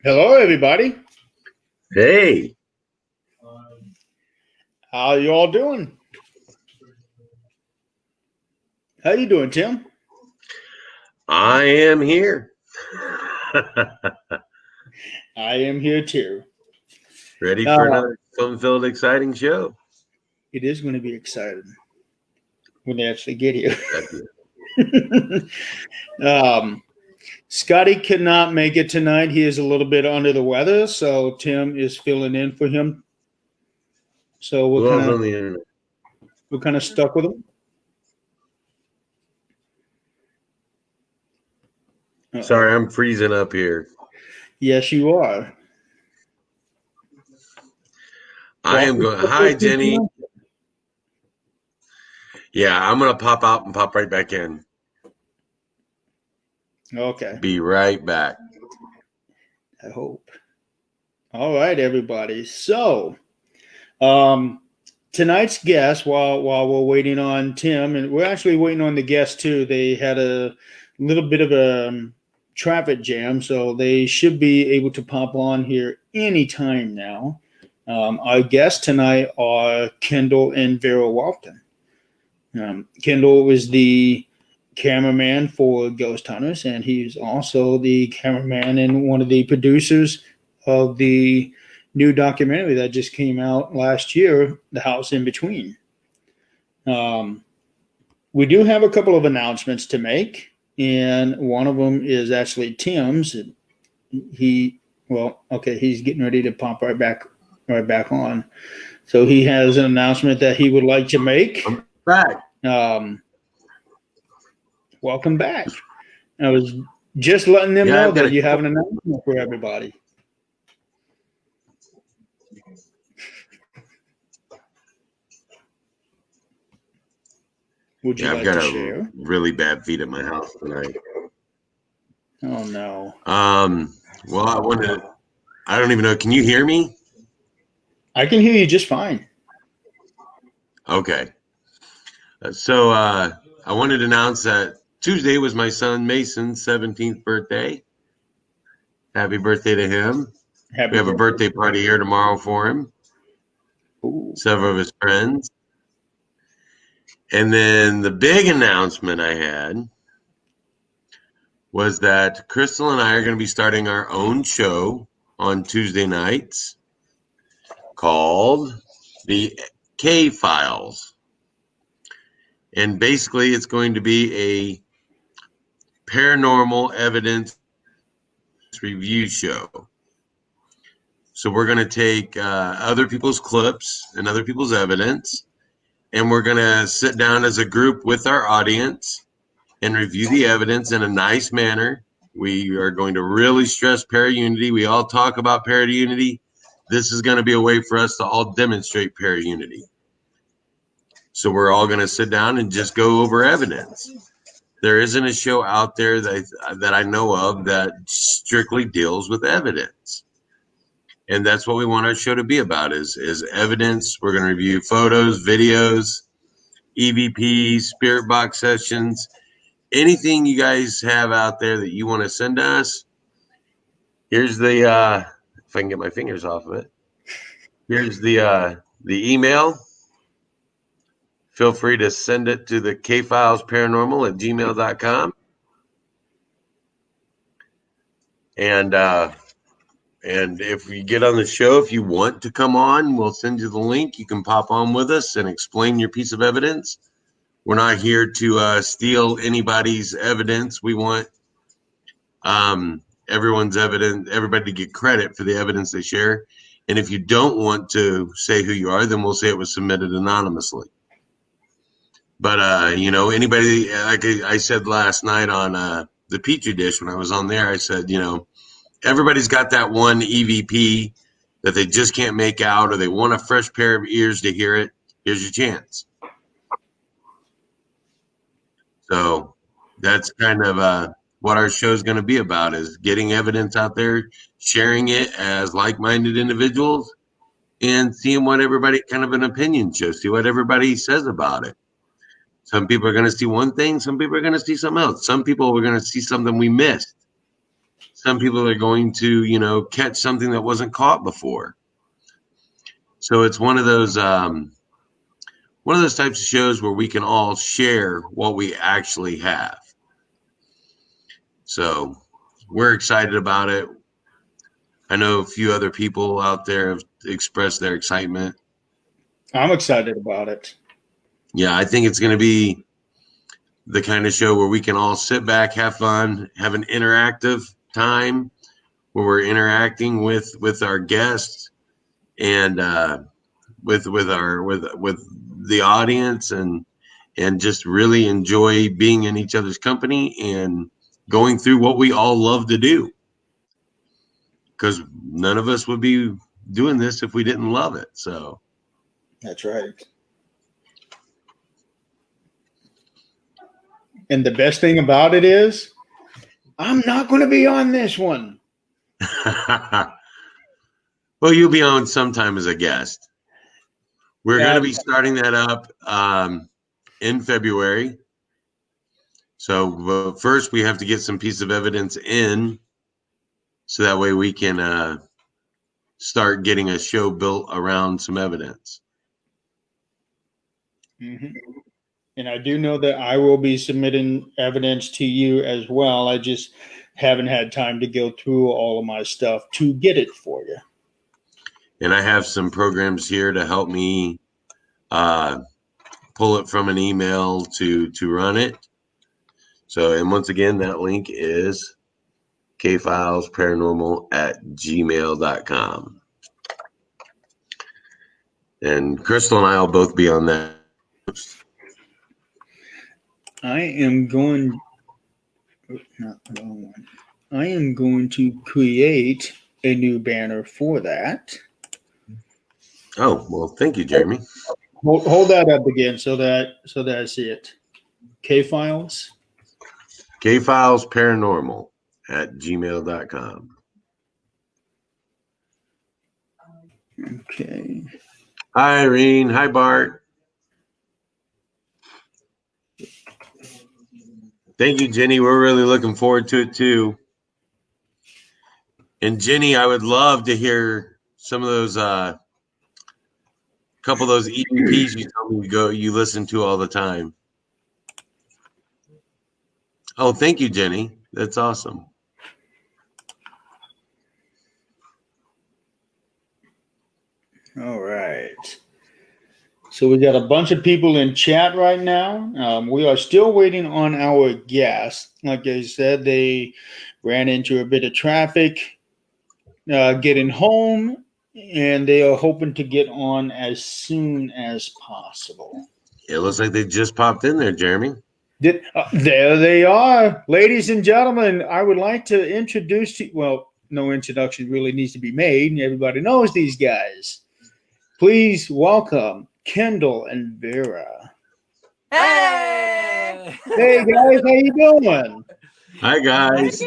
Hello, everybody. Hey, How you all doing? How you doing, Tim? I am here. I am here too. Ready for Uh, another fun-filled, exciting show. it is going to be exciting when they actually get here. That's um, Scotty cannot make it tonight. He is a little bit under the weather, so Tim is filling in for him. So Who else on the internet? we're kind of stuck with him. Sorry, I'm freezing up here. Yes, you are. I am going. Hi, Jenny. Yeah, I'm going to pop out and pop right back in. Okay. Be right back. I hope. All right, everybody. So, tonight's guest, while we're waiting on Tim, and we're actually waiting on the guest too. They had a little bit of a traffic jam, so they should be able to pop on here anytime now. Our guests tonight are Kendall and Vera Whelpton. Kendall is the cameraman for Ghost Hunters, and he's also the cameraman and one of the producers of the new documentary that just came out last year, The House in Between. We do have a couple of announcements to make, and one of them is actually Tim's. He's getting ready to pop right back on. So he has an announcement that he would like to make. I'm back. Welcome back. I was just letting them know that you have an announcement for everybody. Would you I've like got to a share? really bad feed at my house tonight. Oh no. Well, I don't even know. Can you hear me? I can hear you just fine. Okay. So I wanted to announce that Tuesday was my son Mason's 17th birthday. Happy birthday to him. We have a birthday party here tomorrow for him. Ooh. Several of his friends. And then the big announcement I had was that Crystal and I are going to be starting our own show on Tuesday nights called the K Files. And basically it's going to be a paranormal evidence review show. So we're going to take other people's clips and other people's evidence, and we're going to sit down as a group with our audience and review the evidence in a nice manner. We are going to really stress para-unity. We all talk about para-unity. This is going to be a way for us to all demonstrate para-unity. So we're all going to sit down and just go over evidence. There isn't a show out there that I know of that strictly deals with evidence. And that's what we want our show to be about is evidence. We're going to review photos, videos, EVPs, spirit box sessions, anything you guys have out there that you want to send us. Here's the, if I can get my fingers off of it. Here's the email. Feel free to send it to the kfilesparanormal@gmail.com. And if you get on the show, if you want to come on, we'll send you the link. You can pop on with us and explain your piece of evidence. We're not here to steal anybody's evidence. We want everyone's evidence, everybody to get credit for the evidence they share. And if you don't want to say who you are, then we'll say it was submitted anonymously. But, anybody, like I said last night on the Petri dish when I was on there, I said, everybody's got that one EVP that they just can't make out, or they want a fresh pair of ears to hear it. Here's your chance. So that's kind of what our show is going to be about, is getting evidence out there, sharing it as like-minded individuals, and seeing what everybody, kind of an opinion show, see what everybody says about it. Some people are going to see one thing. Some people are going to see something else. Some people are going to see something we missed. Some people are going to, catch something that wasn't caught before. So it's one of those types of shows where we can all share what we actually have. So we're excited about it. I know a few other people out there have expressed their excitement. I'm excited about it. Yeah, I think it's going to be the kind of show where we can all sit back, have fun, have an interactive time where we're interacting with our guests and with the audience and just really enjoy being in each other's company and going through what we all love to do. Because none of us would be doing this if we didn't love it. So that's right. And the best thing about it is, I'm not going to be on this one. Well, you'll be on sometime as a guest. We're going to be starting that up in February. So first we have to get some piece of evidence in so that way we can start getting a show built around some evidence. Mm-hmm. And I do know that I will be submitting evidence to you as well. I just haven't had time to go through all of my stuff to get it for you. And I have some programs here to help me pull it from an email to run it. So, and once again, that link is kfilesparanormal@gmail.com. And Crystal and I will both be on that. I am going to create a new banner for that. Oh, well, thank you, Jeremy. Hold that up again so that I see it. K-Files? kfilesparanormal@gmail.com. Okay. Hi, Irene. Hi, Bart. Thank you, Jenny. We're really looking forward to it, too. And, Jenny, I would love to hear some of those, couple of those EVPs you told me you listen to all the time. Oh, thank you, Jenny. That's awesome. All right. So we got a bunch of people in chat right now. We are still waiting on our guests. Like I said, they ran into a bit of traffic getting home, and they are hoping to get on as soon as possible. It looks like they just popped in there, Jeremy. There they are. Ladies and gentlemen, I would like to introduce you. Well, no introduction really needs to be made. Everybody knows these guys. Please welcome Kendall and Vera. Hey! Hey guys, how you doing? Hi guys.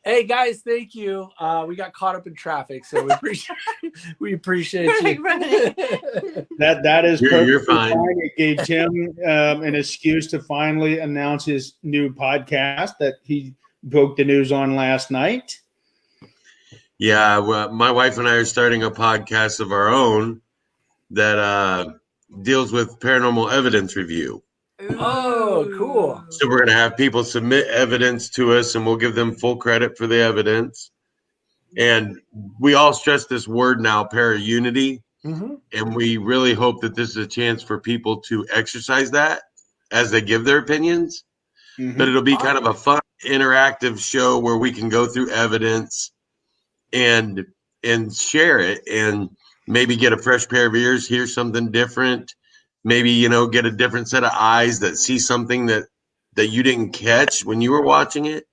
Hey guys, thank you. We got caught up in traffic, so we appreciate you. That is You're perfectly fine. fine. It gave Tim an excuse to finally announce his new podcast that he broke the news on last night. Yeah, well, my wife and I are starting a podcast of our own that deals with paranormal evidence review. Oh, cool. So we're going to have people submit evidence to us and we'll give them full credit for the evidence. And we all stress this word now, para-unity. Mm-hmm. And we really hope that this is a chance for people to exercise that as they give their opinions. Mm-hmm. But it'll be kind of a fun, interactive show where we can go through evidence and share it and maybe get a fresh pair of ears, hear something different, maybe, get a different set of eyes that see something that you didn't catch when you were watching it,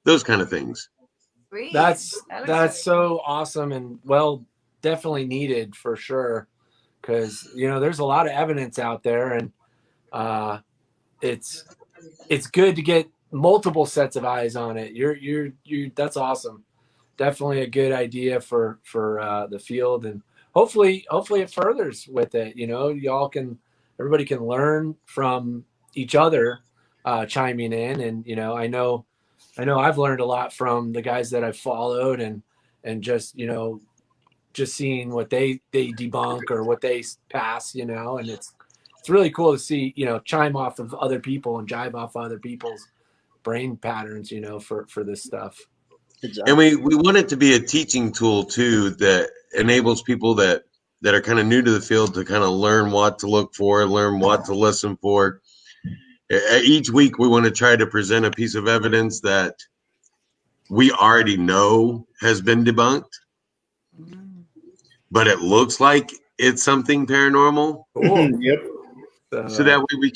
those kind of things. That's so awesome and definitely needed for sure. Cause there's a lot of evidence out there and it's good to get multiple sets of eyes on it. You're that's awesome. Definitely a good idea for the field and hopefully it furthers with it. Everybody can learn from each other chiming in. And, you know I've learned a lot from the guys that I've followed, and just, just seeing what they debunk or what they pass, and it's really cool to see, chime off of other people and jive off other people's brain patterns, for this stuff. Exactly. And we want it to be a teaching tool too, that enables people that are kind of new to the field to kind of learn what to look for, learn what to listen for. Each week we want to try to present a piece of evidence that we already know has been debunked, but it looks like it's something paranormal. Cool. Yep. So that way we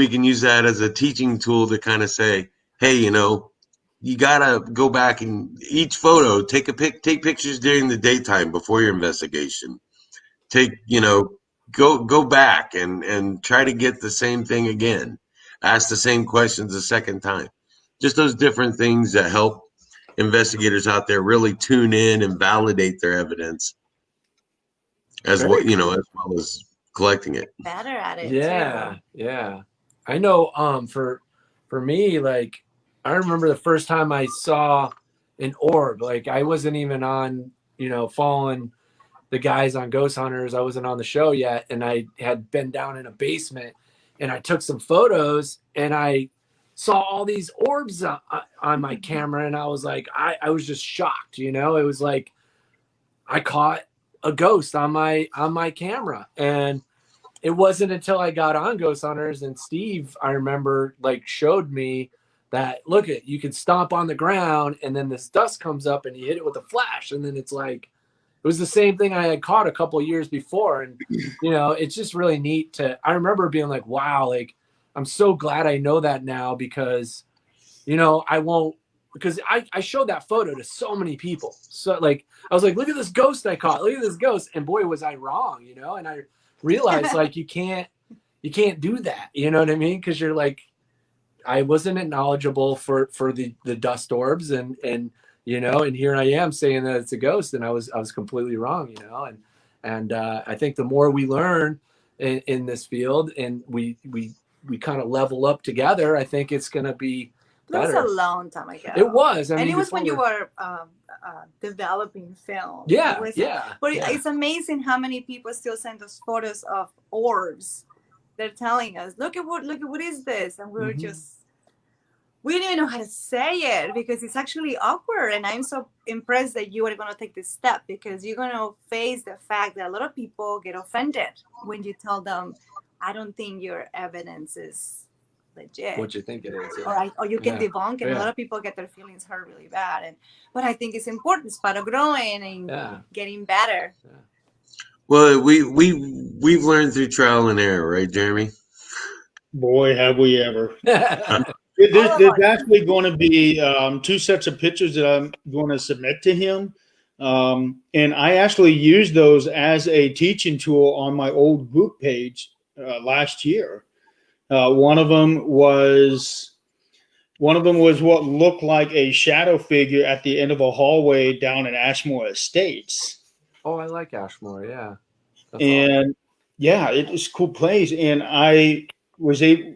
can use that as a teaching tool to kind of say, hey, you gotta go back and each photo, take pictures during the daytime before your investigation. Go back and try to get the same thing again. Ask the same questions a second time. Just those different things that help investigators out there really tune in and validate their evidence as well, as well as collecting it. Better at it. Yeah, too. yeah. I know. For me, like, I remember the first time I saw an orb. Like, I wasn't even on, following the guys on Ghost Hunters. I wasn't on the show yet, and I had been down in a basement, and I took some photos, and I saw all these orbs on my camera, and I was like, I was just shocked. It was like I caught a ghost on my camera, and it wasn't until I got on Ghost Hunters and Steve, I remember, like, showed me that, look, you can stomp on the ground and then this dust comes up and you hit it with a flash. And then it's like, it was the same thing I had caught a couple of years before. And, it's just really neat I remember being like, wow, like, I'm so glad I know that now because, because I showed that photo to so many people. So, like, I was like, look at this ghost I caught. Look at this ghost. And boy, was I wrong, and I realized, like, you can't do that. You know what I mean? Because you're like, I wasn't knowledgeable for the dust orbs and here I am saying that it's a ghost, and I was completely wrong, and I think the more we learn in this field and we kind of level up together, I think it's going to be better. That was a long time ago. It was. And it was when you were developing film. Yeah, But it's amazing how many people still send us photos of orbs. They're telling us, look at what is this? And we're we didn't even know how to say it because it's actually awkward. And I'm so impressed that you are going to take this step, because you're going to face the fact that a lot of people get offended when you tell them, I don't think your evidence is legit. What you think it is. Yeah. Or you can debunk, and a lot of people get their feelings hurt really bad. But I think it's important. It's part of growing and getting better. Yeah. Well, we've learned through trial and error, right, Jeremy? Boy, have we ever. There's actually going to be 2 sets of pictures that I'm going to submit to him. And I actually used those as a teaching tool on my old group page last year. One of them was what looked like a shadow figure at the end of a hallway down in Ashmore Estates. Oh, I like Ashmore. Yeah. That's and awesome. Yeah, it's a cool place. And I was able.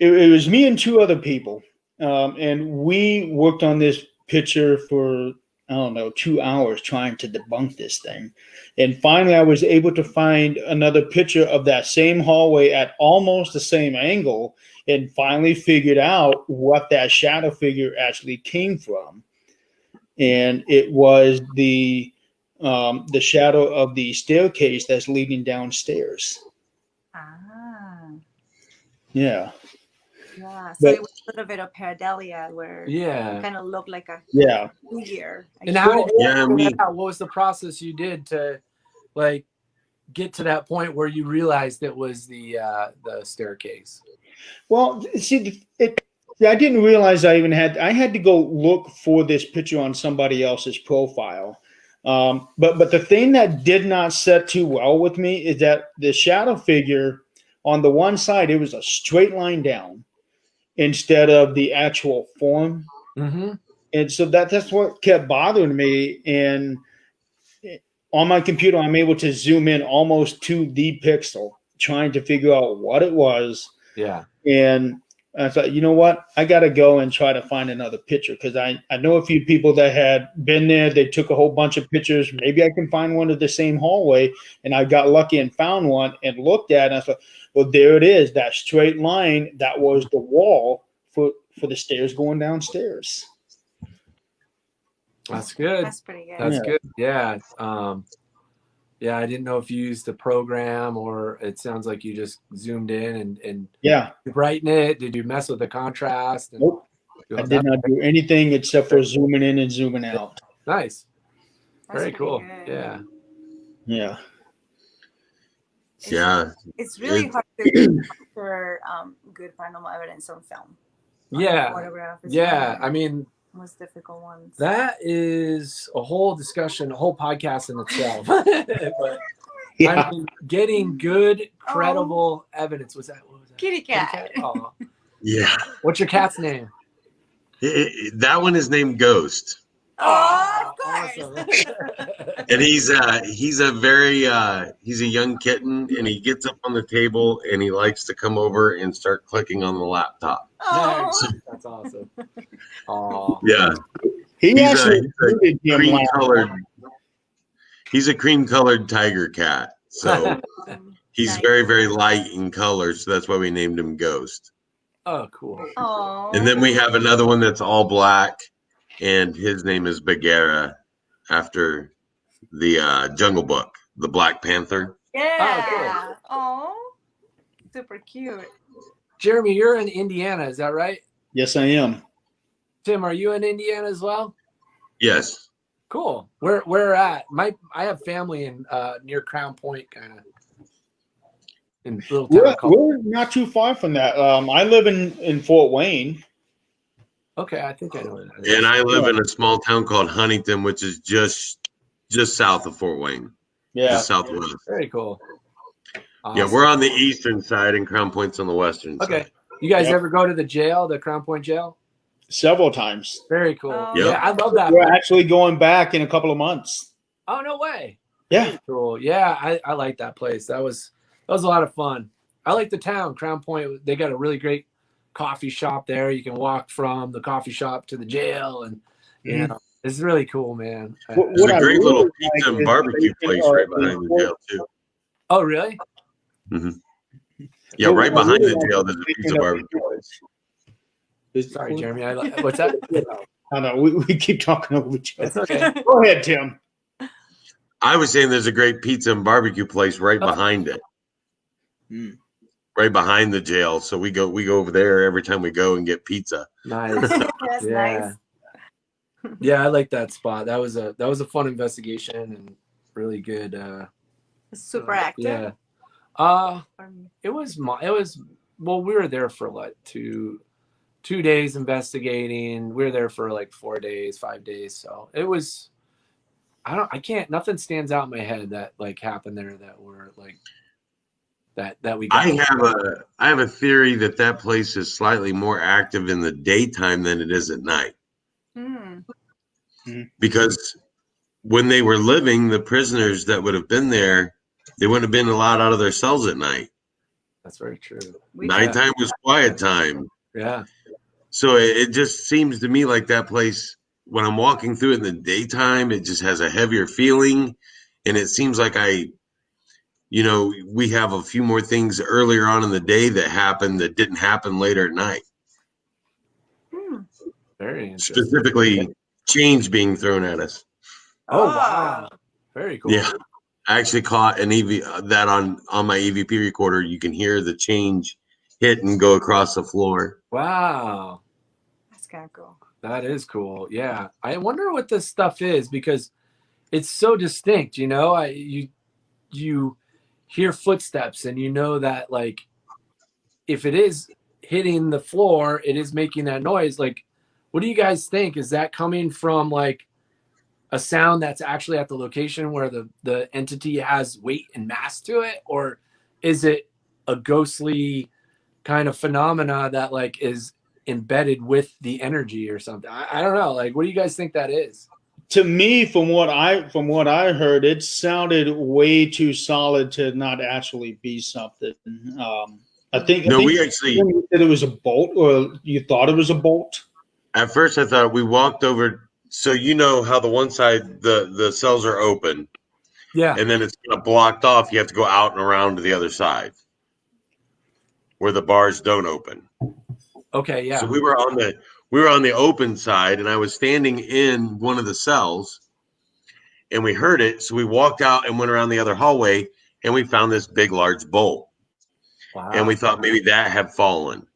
It was me and 2 other people, and we worked on this picture for, I don't know, 2 hours trying to debunk this thing. And finally, I was able to find another picture of that same hallway at almost the same angle, and finally figured out what that shadow figure actually came from. And it was the shadow of the staircase that's leading downstairs. Yeah. Yeah, so it was a little bit of pareidolia where it kind of looked like a figure. And how did what was the process you did to, like, get to that point where you realized it was the staircase? Well, see, I didn't realize I had to go look for this picture on somebody else's profile. But the thing that did not set too well with me is that the shadow figure on the one side, it was a straight line down instead of the actual form. Mm-hmm. And so that's what kept bothering me. And on my computer, I'm able to zoom in almost to the pixel, trying to figure out what it was. Yeah. And And I thought, you know what? I got to go and try to find another picture because I know a few people that had been there. They took a whole bunch of pictures. Maybe I can find one of the same hallway. And I got lucky and found one and looked at it. And I thought, well, there it is. That straight line, that was the wall for the stairs going downstairs. That's good. That's pretty good. That's Yeah. good. Yeah. Yeah, I didn't know if you used the program or it sounds like you just zoomed in and Yeah. brighten it. Did you mess with the contrast? And, Nope. I did not do anything except for zooming in and zooming out. Nice. That's Very pretty cool. good. Yeah. Yeah. Yeah. It's really hard to capture good paranormal evidence on film. Yeah. Photograph is Yeah. one I of mean, the most difficult ones. that is a whole discussion, a whole podcast in itself. But Yeah. I mean, getting good, credible evidence. What was that? Kitty cat. Oh. Yeah. What's your cat's name? That one is named Ghost. Oh, of course. Awesome. And he's a very he's a young kitten, and he gets up on the table and he likes to come over and start clicking on the laptop. Oh. That's awesome. Oh. Yeah. He actually included him cream last colored. time. He's a cream colored tiger cat. So he's Nice. very, very light in color, so that's why we named him Ghost. Oh, cool. Oh. And then we have another one that's all black, and his name is Bagheera, after the Jungle Book, the Black Panther. Yeah. Oh. Super cute. Jeremy, you're in Indiana, is that right? Yes, I am. Tim, are you in Indiana as well? Yes. Cool. Where at? I have family in near Crown Point, kind of. In a little town called. We're not too far from that. I live in Fort Wayne. Okay, I think I know where that is. And I live in a small town called Huntington, which is just south of Fort Wayne. Yeah. Just southwest. Very cool. Yeah, Awesome. we're on the eastern side and Crown Point's on the western Okay. side. You guys Yep. ever go to the jail, the Crown Point jail? Several times. Very cool. Oh. Yep. Yeah, I love that. We're actually going back in a couple of months. Oh, no way. Yeah. Very cool. Yeah, I like that place. That was a lot of fun. I like the town, Crown Point. They got a really great coffee shop there. You can walk from the coffee shop to the jail, and you know, it's really cool, man. There's a great little pizza and barbecue place right behind the jail too. Oh, really? Yeah, right behind the jail there's a pizza barbecue place. Sorry, Jeremy. What's that? I know we keep talking over each It's other. okay. Go ahead, Tim. I was saying there's a great pizza and barbecue place right behind it. Right behind the jail. So we go over there every time we go and get pizza. Nice. That's Yeah. nice. Yeah, I like that spot. That was a fun investigation and really good. Super active. Yeah. It was well, we were there for like 2 days investigating. We were there for like 4 days, 5 days. So it was. Nothing stands out in my head that like happened there that were like that we got. I have a theory that place is slightly more active in the daytime than it is at night. Because when they were living, the prisoners that would have been there, they wouldn't have been allowed out of their cells at night. That's very true. Nighttime was quiet time. Yeah. So it just seems to me like that place, when I'm walking through it in the daytime, it just has a heavier feeling. And it seems like we have a few more things earlier on in the day that happened that didn't happen later at night. Very interesting. Specifically, change being thrown at us. Oh, wow. Very cool. Yeah. I actually caught an that on my EVP recorder. You can hear the change hit and go across the floor. Wow. That's kind of cool. That is cool. Yeah. I wonder what this stuff is because it's so distinct, you know. You hear footsteps and you know that like if it is hitting the floor, it is making that noise. Like, what do you guys think? Is that coming from like a sound that's actually at the location where the entity has weight and mass to it? Or is it a ghostly kind of phenomena that like is embedded with the energy or something? I don't know. Like, what do you guys think that is? To me, from what I heard, it sounded way too solid to not actually be something. No, we think actually, you said it was a bolt, or you thought it was a bolt. at first I thought we walked over. So you know how the one side, the cells are open, Yeah. and then it's kind of blocked off. You have to go out and around to the other side where the bars don't open. Okay. Yeah. So we were on the open side, and I was standing in one of the cells, and we heard it. So we walked out and went around the other hallway, and we found this big, large bolt. Wow. And we thought maybe that had fallen.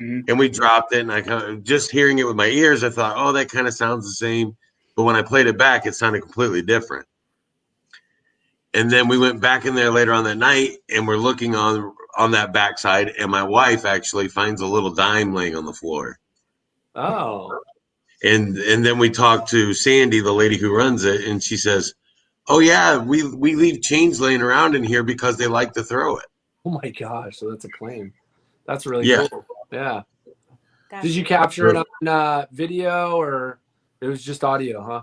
Mhm. And we dropped it, and I kind of, just hearing it with my ears, I thought, oh, that kind of sounds the same. But when I played it back, it sounded completely different. And then we went back in there later on that night, and we're looking on that backside, and my wife actually finds a little dime laying on the floor. Oh. And then we talked to Sandy, the lady who runs it, and she says, oh yeah, we leave change laying around in here because they like to throw it. Oh my gosh. So that's a claim. That's really Yeah. cool. Yeah. That's Did you really capture it on video, or it was just audio, huh?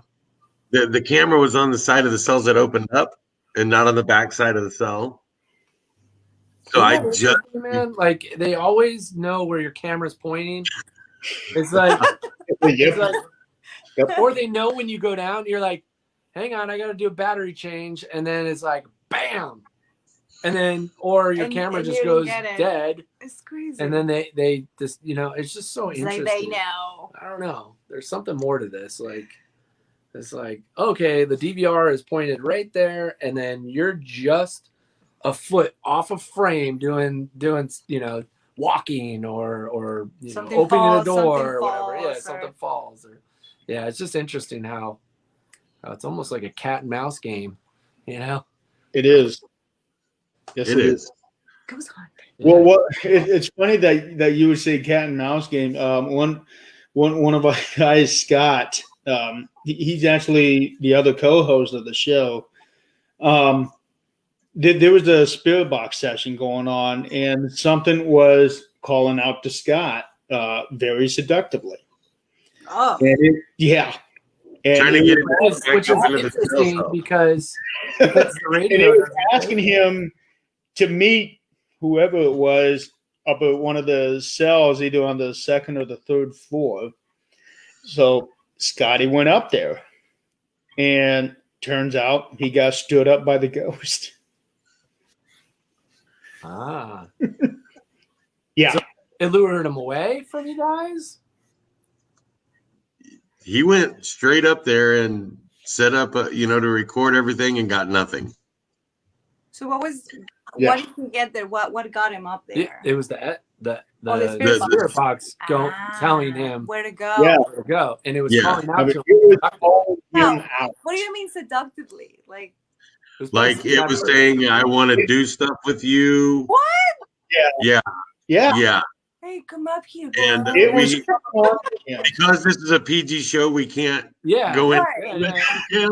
The camera was on the side of the cells that opened up and not on the back side of the cell. So Isn't I that just interesting, man, like they always know where your camera's pointing. It's like, it's like, Yep. or they know when you go down, you're like, hang on, I got to do a battery change. And then it's like, bam. And then, or your And- camera and just you don't goes get it. dead. It's crazy. And then they just, it's just so it's interesting. like they know. I don't know. There's something more to this. Like, it's like, okay, the DVR is pointed right there, and then you're just a foot off a frame doing, walking or Something opening a falls, door or something whatever. Yeah, falls, something or- falls. Or yeah, it's just interesting how it's almost like a cat and mouse game, It is. Yes, it is. Goes on. Well, it's funny that you would say cat and mouse game. One of our guys, Scott, he's actually the other co-host of the show. There was a spirit box session going on, and something was calling out to Scott very seductively. Oh. And and Trying to get him Which is back up into the interesting cell. because the and radio it was asking him to meet whoever it was up at one of the cells, either on the second or the third floor. So Scotty went up there, and turns out he got stood up by the ghost. Yeah. So it lured him away from you guys? He went straight up there and set up, to record everything and got nothing. So what Yeah. did he get there? What got him up there? It was the Oh, the spirit spirit box telling Ah, him where to go. Yeah. where to go. And it was Yeah. calling I out mean, to him. it was calling him No. out. What do you mean seductively? Like Like it was saying, I want to do stuff with you. what? Yeah. Yeah. Hey, come up here, boy. And It was calling him. because this is a PG show, we can't Yeah. go in. Right. Yeah.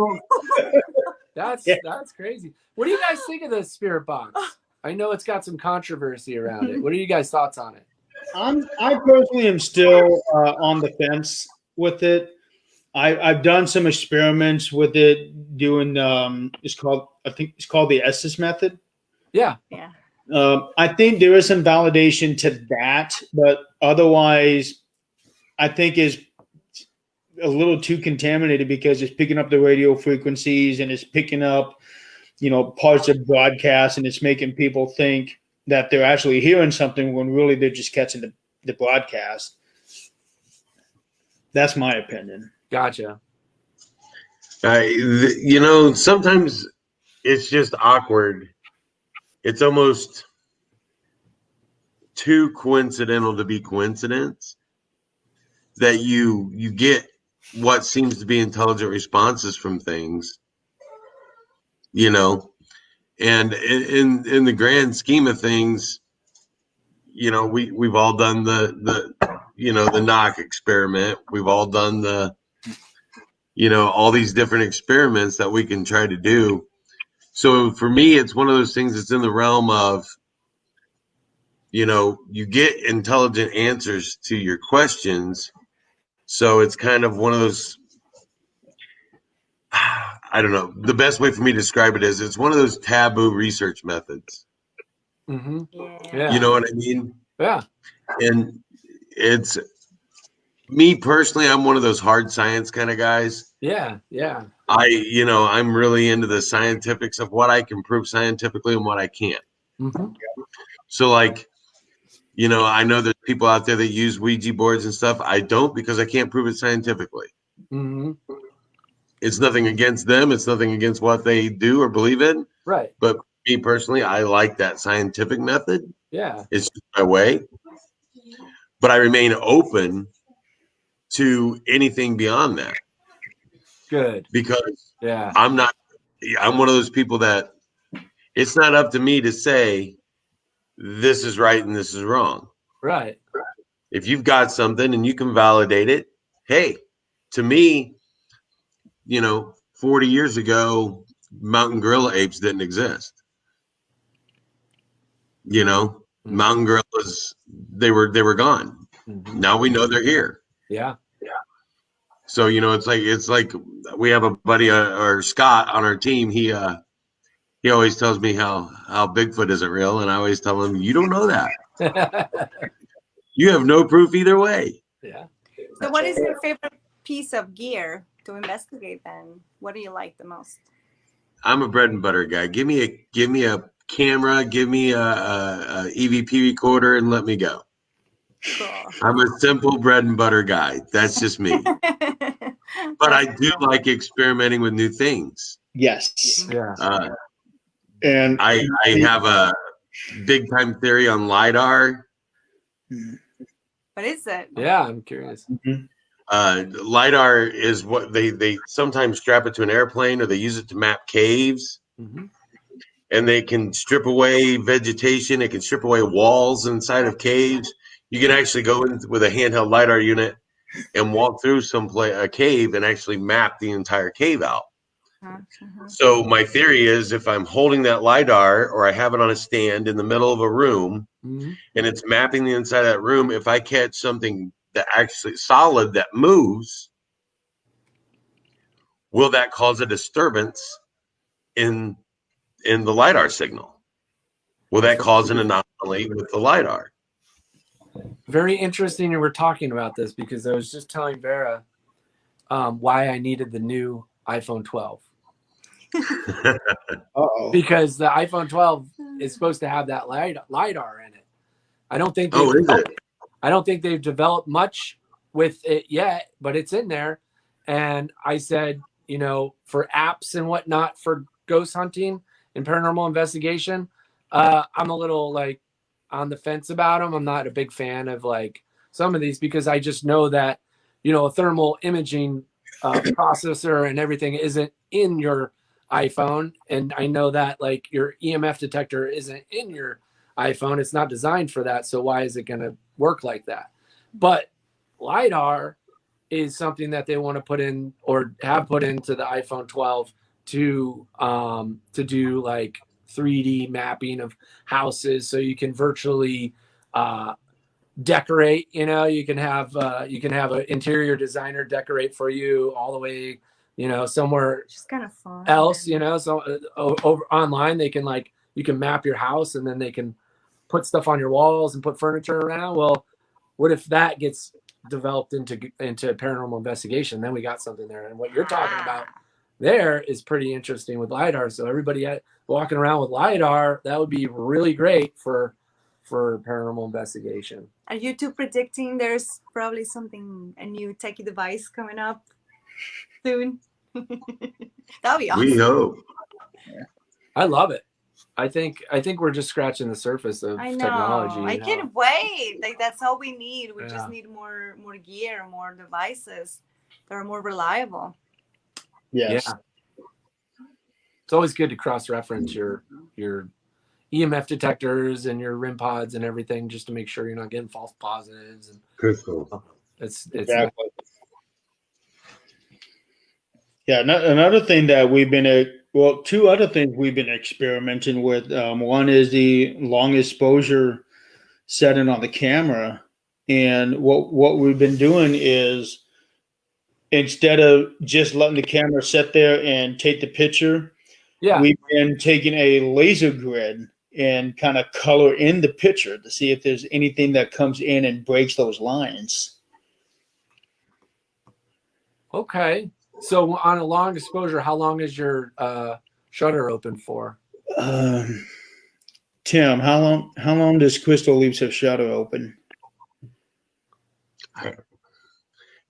That's Yeah. that's crazy. What do you guys think of the spirit box? I know it's got some controversy around it. What are you guys' thoughts on it? I personally am still on the fence with it. I've done some experiments with it, doing I think it's called the Estes method. Yeah. Yeah. I think there is some validation to that, but otherwise, I think is a little too contaminated because it's picking up the radio frequencies and it's picking up, parts of broadcast, and it's making people think that they're actually hearing something when really they're just catching the broadcast. That's my opinion. Gotcha. Sometimes it's just awkward. It's almost too coincidental to be coincidence that you get what seems to be intelligent responses from things, and in the grand scheme of things, we've all done the knock experiment. We've all done all these different experiments that we can try to do. So for me, it's one of those things that's in the realm of, you get intelligent answers to your questions. So it's kind of one of those, I don't know. The best way for me to describe it is it's one of those taboo research methods. Mm-hmm. Yeah. You know what I mean? Yeah. And it's me personally, I'm one of those hard science kind of guys. Yeah. Yeah. I'm really into the scientifics of what I can prove scientifically and what I can't. Mm-hmm. So like, I know there's people out there that use Ouija boards and stuff. I don't, because I can't prove it scientifically. Mm-hmm. It's nothing against them. It's nothing against what they do or believe in. Right. But me personally, I like that scientific method. Yeah. It's just my way. But I remain open to anything beyond that, Good. because Yeah. I'm one of those people that it's not up to me to say this is right and this is wrong. Right. If you've got something and you can validate it, hey, to me, 40 years ago, mountain gorilla apes didn't exist. Mm-hmm. Mountain gorillas, they were gone. Mm-hmm. Now we know they're here. Yeah. So, it's like we have a buddy, or Scott on our team. He always tells me how Bigfoot isn't real, and I always tell him, you don't know that. You have no proof either way. Yeah. So what is your favorite piece of gear to investigate then? What do you like the most? I'm a bread and butter guy. Give me a camera, give me a EVP recorder, and let me go. Cool. I'm a simple bread and butter guy. That's just me. But I do like experimenting with new things. Yes. Yeah. And I have a big time theory on LiDAR. What is it? Yeah. I'm curious. LiDAR is what they sometimes strap it to an airplane, or they use it to map caves. Mm-hmm. And they can strip away vegetation. It can strip away walls inside of caves. You can actually go in with a handheld LiDAR unit and walk through a cave and actually map the entire cave out. Uh-huh. So my theory is, if I'm holding that LiDAR, or I have it on a stand in the middle of a room, Mm-hmm. and it's mapping the inside of that room, if I catch something that actually solid that moves, will that cause a disturbance in the LiDAR signal? Will that cause an anomaly with the LiDAR? Very interesting. And we're talking about this because I was just telling Vera why I needed the new iPhone 12. uh-oh. Because the iPhone 12 is supposed to have that LiDAR in it. I don't think Oh, is it? I don't think they've developed much with it yet, but it's in there. And I said, for apps and whatnot for ghost hunting and paranormal investigation, I'm a little like on the fence about them. I'm not a big fan of like some of these, because I just know that, a thermal imaging processor and everything isn't in your iPhone. And I know that like your EMF detector isn't in your iPhone. It's not designed for that. So why is it going to work like that? But LiDAR is something that they want to put in, or have put into the iPhone 12 to do like 3D mapping of houses, so you can virtually decorate. You can have an interior designer decorate for you all the way, somewhere It's kind of fun. else. So over online they can you can map your house, and then they can put stuff on your walls and put furniture around. Well, what if that gets developed into paranormal investigation? Then we got something there. And what you're talking about there is pretty interesting with LiDAR. So everybody walking around with LiDAR, that would be really great for paranormal investigation. Are you two predicting there's probably a new techie device coming up soon? That'd be awesome. We hope. I love it. I think we're just scratching the surface of I know. technology. I can't wait. Like, that's all we need. We just Yeah. need more gear, more devices that are more reliable. Yes. Yeah. It's always good to cross-reference your EMF detectors and your RIM pods and everything, just to make sure you're not getting false positives. And Crystal. it's Exactly. Yeah. Another thing that we've been two other things we've been experimenting with. One is the long exposure setting on the camera, and what we've been doing is, instead of just letting the camera sit there and take the picture, yeah. we've been taking a laser grid and kind of color in the picture to see if there's anything that comes in and breaks those lines. Okay. So on a long exposure, how long is your shutter open for? Tim, how long does Crystal leave her shutter open?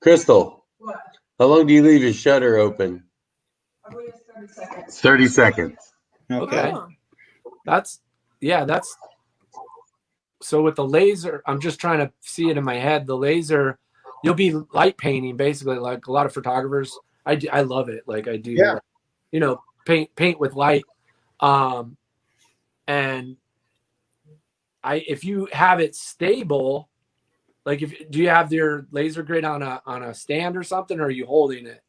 Crystal, What? how long do you leave your shutter open? I believe it's 30 seconds. 30 seconds. Okay. Oh. That's so with the laser, I'm just trying to see it in my head. The laser, you'll be light painting basically, like a lot of photographers. I love it. Like I do, Yeah. you know, paint with light. And if you have it stable, like do you have your laser grid on a stand or something, or are you holding it?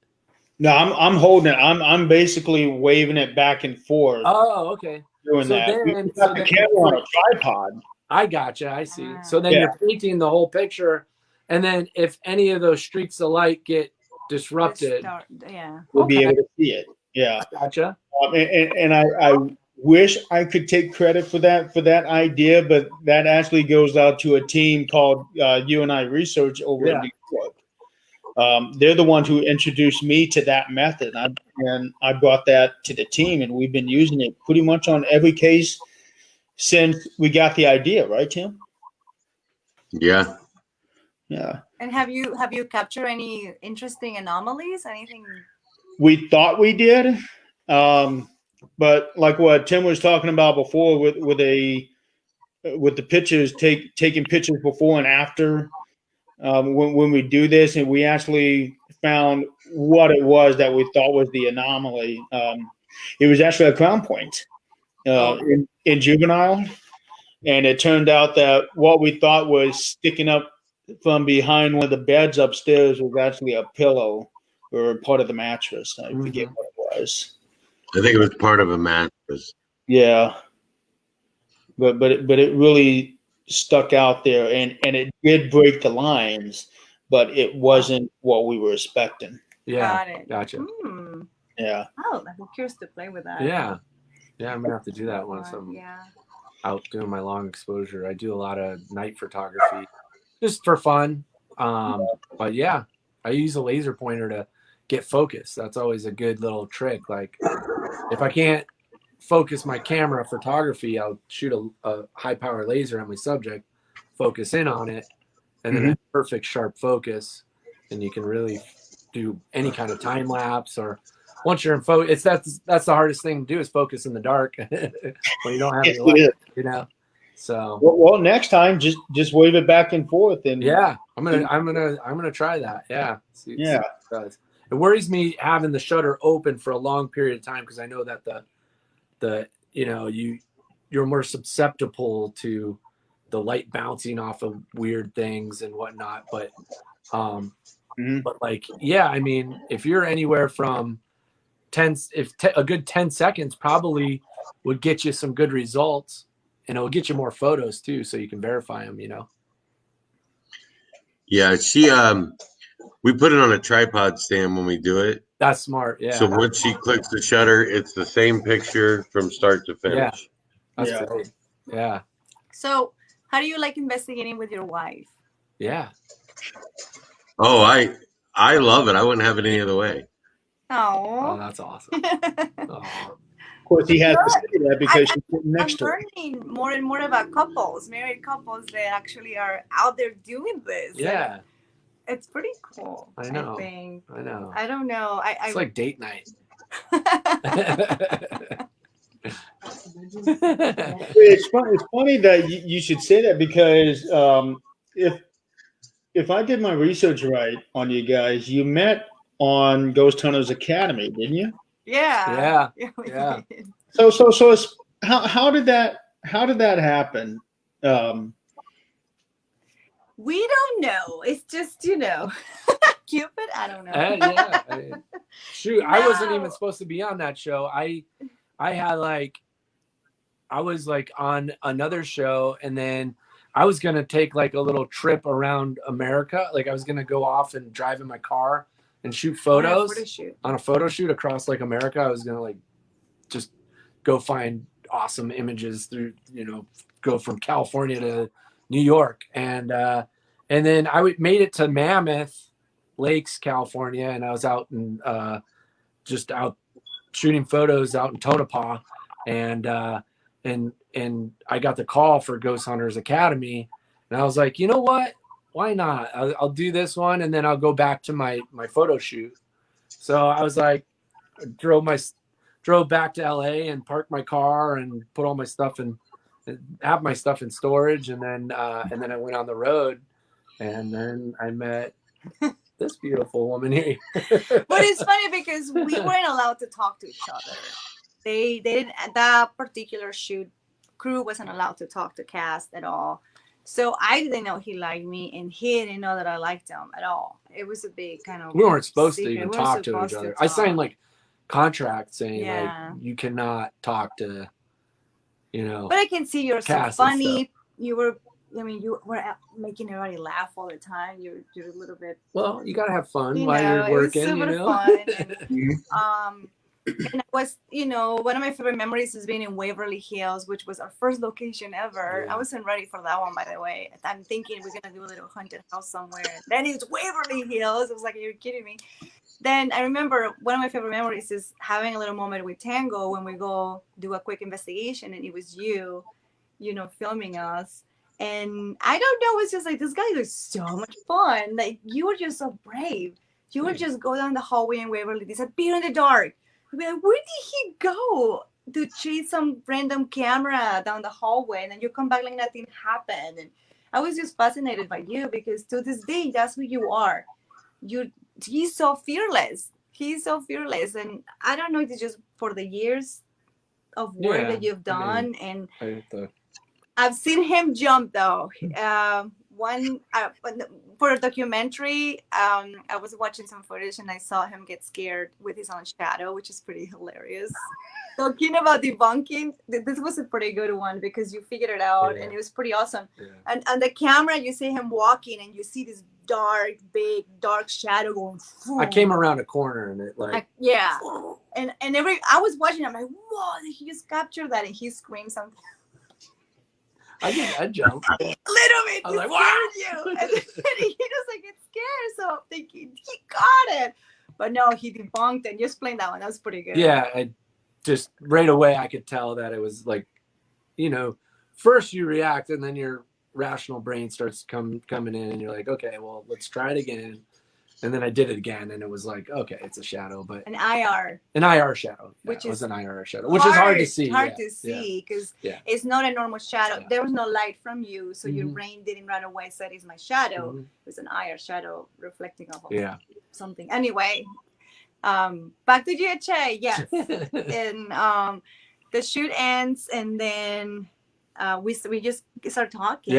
No, I'm holding it. I'm basically waving it back and forth. Oh, okay. Doing So that. then- We got the camera on a tripod. I gotcha. I see. So then Yeah. you're painting the whole picture, and then if any of those streaks of light get disrupted, Yeah. We'll be Okay. able to see it. Yeah. gotcha. And I wish I could take credit for that idea, but that actually goes out to a team called You and I Research over in New York. They're the ones who introduced me to that method, and I brought that to the team, and we've been using it pretty much on every case since we got the idea, right, Tim? Yeah. Yeah. And have you captured any interesting anomalies? Anything? We thought we did, but like what Tim was talking about before, with the pictures, taking pictures before and after. When we do this, and we actually found what it was that we thought was the anomaly. It was actually a crown point in juvenile, and it turned out that what we thought was sticking up from behind one of the beds upstairs was actually a pillow or part of the mattress. I forget what it was. I think it was part of a mattress. Yeah, but it really stuck out there, and it did break the lines, but it wasn't what we were expecting. Yeah. Got it. Gotcha. Yeah. Oh, I'm curious to play with that. Yeah. I'm gonna have to do that once I'm Yeah. out doing my long exposure. I do a lot of night photography just for fun. But yeah, I use a laser pointer to get focus. That's always a good little trick. Like if I can't focus my camera photography, I'll shoot a high power laser at my subject, focus in on it, and then a perfect sharp focus, and you can really do any kind of time lapse. Or once you're in focus, that's the hardest thing to do, is focus in the dark when you don't have any light, you know. So well, next time just wave it back and forth, and yeah, I'm gonna try that. Yeah. See yeah. what it does. It worries me having the shutter open for a long period of time, because I know that the you're more susceptible to the light bouncing off of weird things and whatnot. But but like, yeah, I mean, if you're anywhere from a good 10 seconds probably would get you some good results, and it'll get you more photos too, so you can verify them, you know. Yeah, we put it on a tripod stand when we do it. That's smart. Yeah. So once she clicks the shutter, it's the same picture from start to finish. That's great. Yeah. So, how do you like investigating with your wife? Yeah. Oh, I love it. I wouldn't have it any other way. Oh, Oh. that's awesome. Oh. Of course, he has to say that because she's sitting I'm next to him. learning more and more about married couples that actually are out there doing this. Yeah. It's pretty cool. I know. I think. I know. I don't know. It's like date night. It's funny that you should say that, because if I did my research right on you guys, you met on Ghost Hunters Academy, didn't you? Yeah. Yeah. So it's, how did that happen? We don't know. It's just, Cupid. I don't know. Yeah. Shoot, I wasn't No. even supposed to be on that show. I was like on another show, and then I was gonna take like a little trip around America. Like I was gonna go off and drive in my car and shoot photos Photo shoot. on a photo shoot across like America. I was gonna like just go find awesome images through, go from California to New York. And then made it to Mammoth Lakes, California. And I was out in, just out shooting photos out in Tonopah. And I got the call for Ghost Hunters Academy. And I was like, you know what? Why not? I'll do this one. And then I'll go back to my photo shoot. So I was like, drove back to LA and parked my car and put all my stuff have my stuff in storage. And then I went on the road, and then I met this beautiful woman here. But it's funny because we weren't allowed to talk to each other. They didn't, that particular shoot crew wasn't allowed to talk to cast at all. So I didn't know he liked me, and he didn't know that I liked him at all. It was a big kind of. We weren't supposed secret. to even talk to each other. I signed like contracts saying like you cannot talk to, But I can see you're so funny. You were making everybody laugh all the time. You're a little bit. Well, you gotta have fun while you're working. It was super fun. And I was, one of my favorite memories is being in Waverly Hills, which was our first location ever. I wasn't ready for that one, by the way. I'm thinking we're gonna do a little haunted house somewhere. Then it's Waverly Hills. I was like, you're kidding me. Then I remember one of my favorite memories is having a little moment with Tango when we go do a quick investigation, and it was you, filming us. And I don't know, it's just like, this guy was so much fun. Like, you were just so brave. You would just go down the hallway in Waverly, disappear in the dark. I'd be like, where did he go to chase some random camera down the hallway? And then you come back like nothing happened. And I was just fascinated by you because to this day, that's who you are. He's so fearless. And I don't know if it's just for the years of work that you've done. I've seen him jump though. For a documentary, I was watching some footage and I saw him get scared with his own shadow, which is pretty hilarious. Talking about debunking, this was a pretty good one because you figured it out and it was pretty awesome. And on the camera, you see him walking and you see this big dark shadow going. I came around a corner and it and I was watching. I'm like, whoa! Did he just capture that? And he screamed something. I jumped. A little bit. I was like, wow! And then he just like gets scared. So I'm thinking he got it, but no, he debunked and you explained that one. That was pretty good. Yeah, I just right away I could tell that it was like, first you react and then your rational brain starts coming in and you're like, okay, well, let's try it again. And then I did it again and it was like, okay, it's a shadow, but an IR shadow, which is an IR shadow, which is hard to see. Hard to see because it's not a normal shadow. There was no light from you, so your brain didn't right away said it's my shadow. It was an IR shadow reflecting off of something. Anyway, back to GHA. Yes, and the shoot ends, and then we just start talking.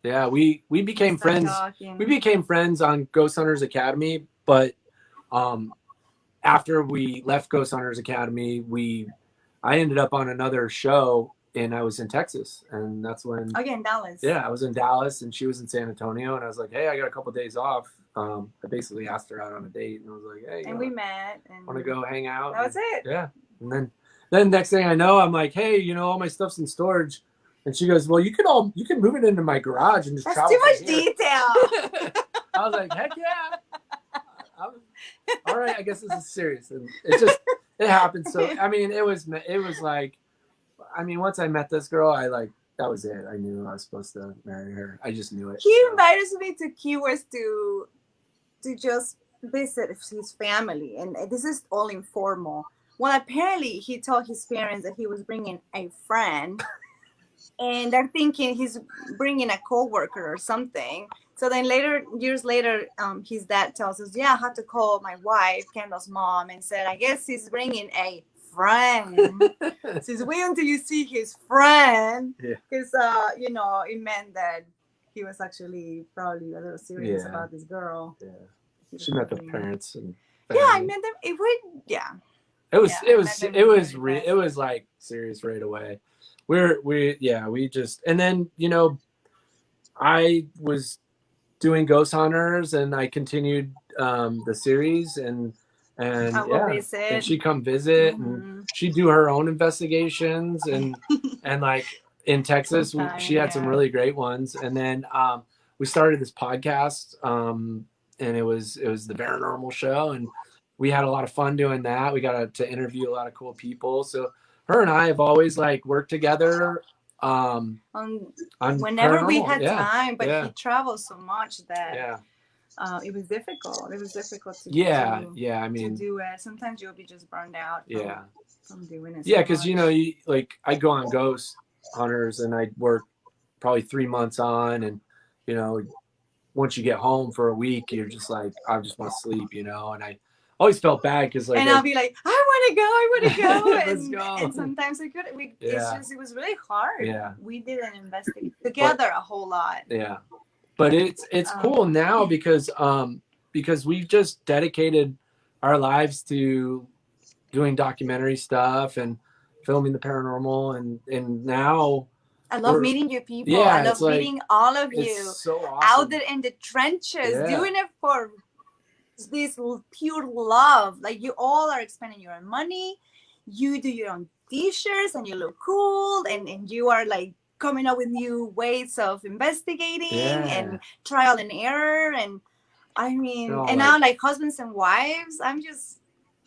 Yeah, we became friends. We became friends on Ghost Hunters Academy, but after we left Ghost Hunters Academy, I ended up on another show, and I was in Texas, and that's when again Dallas. Yeah, I was in Dallas, and she was in San Antonio, and I was like, hey, I got a couple of days off. I basically asked her out on a date, and I was like, hey, and we met. And want to go hang out? That was it. Yeah, and then next thing I know, I'm like, hey, all my stuff's in storage. And she goes, well, you can move it into my garage and just That's travel. That's too much detail. I was like, heck yeah. All right, I guess this is serious. And it happened. So, I mean, it was like, once I met this girl, that was it. I knew I was supposed to marry her. I just knew it. He invited me to Key West to just visit his family. And this is all informal. Well, apparently he told his parents that he was bringing a friend. And they're thinking he's bringing a coworker or something. So then years later, his dad tells us, I had to call my wife, Kendall's mom, and said, I guess he's bringing a friend. Says, wait until you see his friend. Because, it meant that he was actually probably a little serious about this girl. Yeah. She met the parents. And I met them. It was like serious right away. We just, and then, I was doing Ghost Hunters and I continued the series and And I will yeah, visit. and she'd come visit, Mhm. and she'd do her own investigations, and like in Texas, Sometime, she had some yeah. really great ones. And then we started this podcast, and it was the Paranormal Show, and we had a lot of fun doing that. We got to interview a lot of cool people. So her and I have always like worked together on Whenever we paranormal. had Yeah, time, but yeah. he traveled so much that Yeah. It was difficult. It was difficult to Yeah. to, Yeah. I to mean, do it. Sometimes you'll be just burned out yeah. from doing it. Yeah, so because much. you like I go on ghost hunters and I work probably 3 months on, and once you get home for a week, you're just like, I just want to sleep, and I always felt bad because like and I'll be like, I want to go, Let's go. and sometimes I couldn't. Yeah. It was really hard. Yeah. We didn't investigate together a whole lot. Yeah, but it's cool now because we've just dedicated our lives to doing documentary stuff and filming the paranormal, and now I love meeting you people. Yeah, I love it's like- meeting all of you it's so awesome. out there in the trenches, Yeah. doing it for this pure love. Like you all are expending your own money. You do your own t-shirts and you look cool, and you are like coming up with new ways of investigating and trial and error. And I mean, No, and now like husbands and wives, I'm just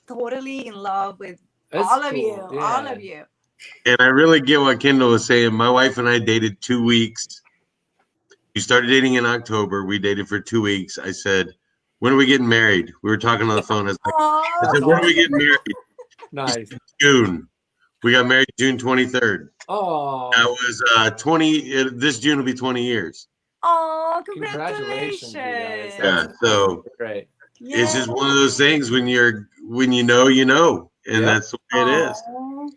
totally in love with That's all of cool. you, Yeah. all of you. And I really get what Kendall was saying. My wife and I dated 2 weeks. We started dating in October. We dated for 2 weeks. I said, when are we getting married? We were talking on the phone. I was like, I said, when are we getting married? Nice. June. We got married June 23rd. Oh, That was 20. This June will be 20 years. Oh, congratulations, congratulations. you guys. Yeah. So great. it's just one of those things when you know, and that's the way it is. Oh,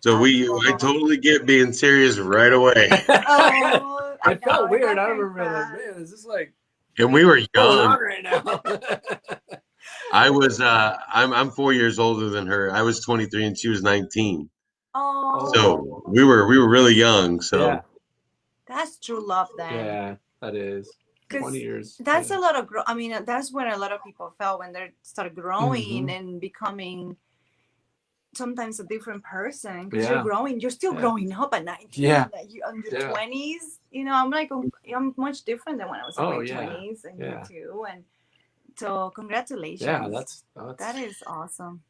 So I totally get being serious right away. oh, It felt know, weird. I got remember being like, fast. man, is this like And we were going young. on right now? I was I'm 4 years older than her. I was 23 and she was 19. Oh, So we were really young. So Yeah. that's true love then. Yeah, that is 20 years. That's yeah. a lot of I mean, that's when a lot of people felt when they start growing Mhm. and becoming sometimes a different person because Yeah. you're growing. You're still Yeah. growing up at 19. Yeah. Like you on your Yeah. 20s. I'm like I'm much different than when I was in Oh, my yeah. 20s, and Yeah. you too. And so congratulations. Yeah, that is awesome.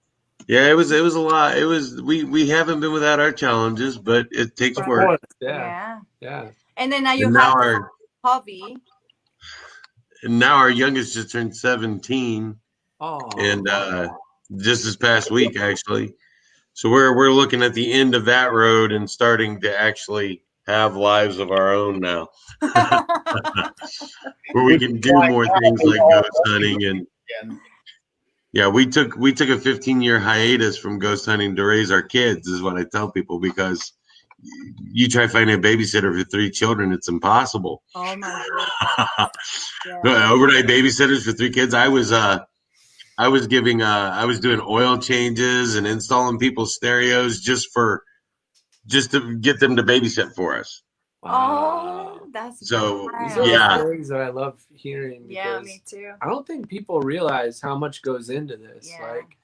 yeah, it was a lot. It was we haven't been without our challenges, but it takes Of work. course. Yeah. And then now you And have now a hobby. our youngest just turned 17, Oh. and just this past week actually. So we're looking at the end of that road and starting to actually have lives of our own now, where we can do more things like ghost hunting and yeah, we took a 15-year hiatus from ghost hunting to raise our kids, is what I tell people, because you try finding a babysitter for 3 children, it's impossible. Oh my goodness. Yeah. Overnight babysitters for 3 kids. I was doing oil changes and installing people's stereos just to get them to babysit for us. Wow. Oh, that's So, These wild. are yeah. the stories that I love hearing. Yeah, Because me too. I don't think people realize how much goes into this. Yeah. Like,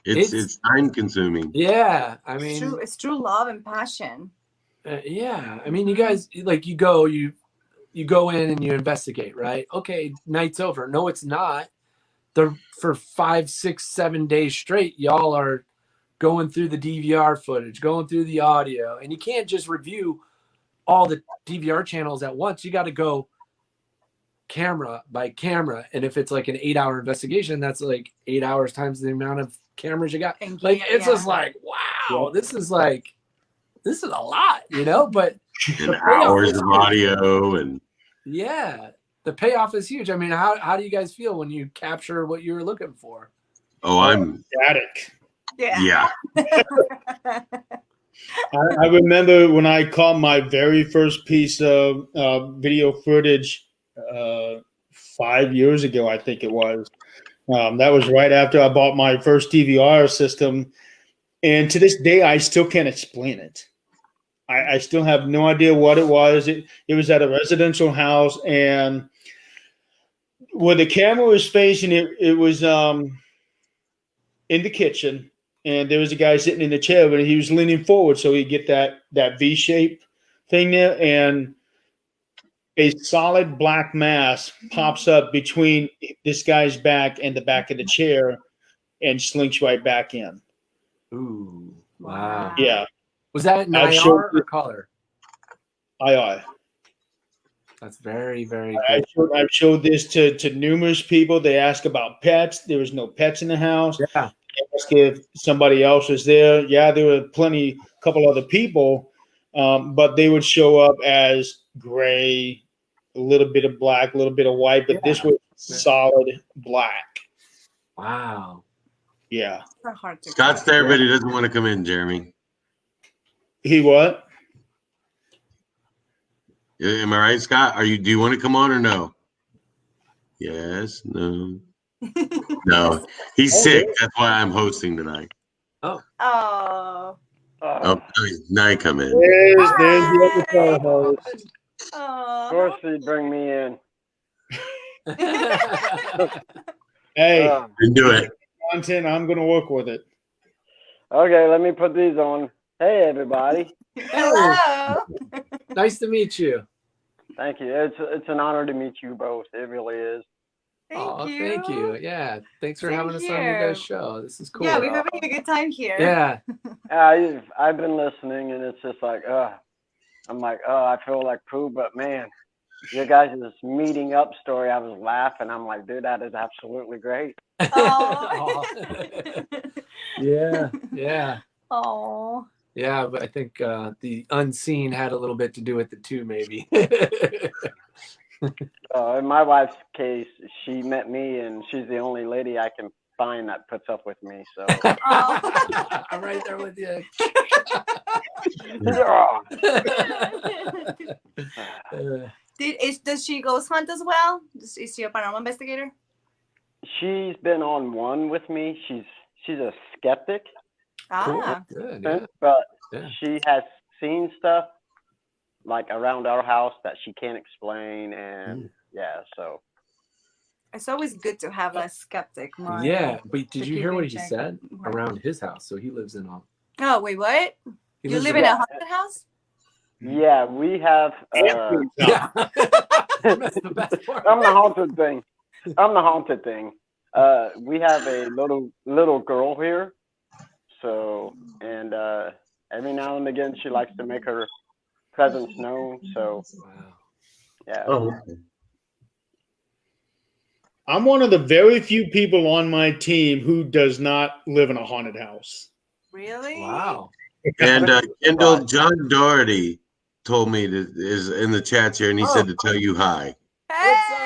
It's time consuming. yeah, I mean, It's true love and passion. yeah, I mean, you guys, like, you go in and you investigate, right? Okay, night's over. No, it's not. For 5, 6, 7 days straight, y'all are going through the DVR footage, going through the audio, and you can't just review all the DVR channels at once. You got to go camera by camera, and if it's like an 8-hour investigation, that's like 8 hours times the amount of cameras you got. Like, it's just like, wow, this is a lot, But And the payoff hours is of huge. audio and Yeah, the payoff is huge. I mean, how do you guys feel when you capture what you were looking for? I'm Ecstatic. yeah. I remember when I caught my very first piece of video footage 5 years ago, I think it was. That was right after I bought my first DVR system. And to this day, I still can't explain it. I still have no idea what it was. It was at a residential house, and where the camera was facing, it was in the kitchen, and there was a guy sitting in the chair, but he was leaning forward so he'd get that V shape thing there, and a solid black mass pops up between this guy's back and the back of the chair and slinks right back in. Ooh, wow. Yeah. Was that an I've IR showed or color? I That's very, very cool. I've showed this to numerous people. They ask about pets. There was no pets in the house. Yeah. They ask if somebody else was there. Yeah, there were a couple other people, but they would show up as gray, a little bit of black, a little bit of white, but this was solid black. Wow. Yeah. Scott's there, but he doesn't want to come in, Jeremy. He what? Am I right, Scott? Do you want to come on or no? Yes, no. No. He's sick. That's why I'm hosting tonight. Oh. Oh. Oh, now you come in. There's the other co-host. Of course they bring me in. Hey, Do it. content, I'm going to work with it. Okay, let me put these on. Hey, everybody. Hello. Nice to meet you. Thank you. It's an honor to meet you both. It really is. Thank you. Yeah. Thanks for having us on your guys' show. This is cool. Yeah, we're having a good time here. Yeah. I've been listening, and it's just like, I'm like, I feel like poo, but man, your guys' meeting up story, I was laughing. I'm like, dude, that is absolutely great. Oh. Yeah. Yeah. Oh. Yeah, but I think the unseen had a little bit to do with it too, maybe. In my wife's case, she met me, and she's the only lady I can find that puts up with me. So I'm right there with you. Does she ghost hunt as well? Is she a paranormal investigator? She's been on one with me. She's a skeptic. Ah. Good, yeah. But Yeah. she has seen stuff like around our house that she can't explain, and so It's always good to have a skeptic mind. Yeah, but did to you keep hear what in he check. said around his house? So he lives in a. Oh wait, what? He You lives live in a haunted house? yeah, we have. Yeah. That's the best part. I'm the haunted thing. We have a little girl here, so and every now and again she likes to make her presence known. So Wow. yeah. Oh, okay. I'm one of the very few people on my team who does not live in a haunted house. Really? Wow. And Kendall, John Doherty told me is in the chat here, and he said to tell you hi. Hey, What's up?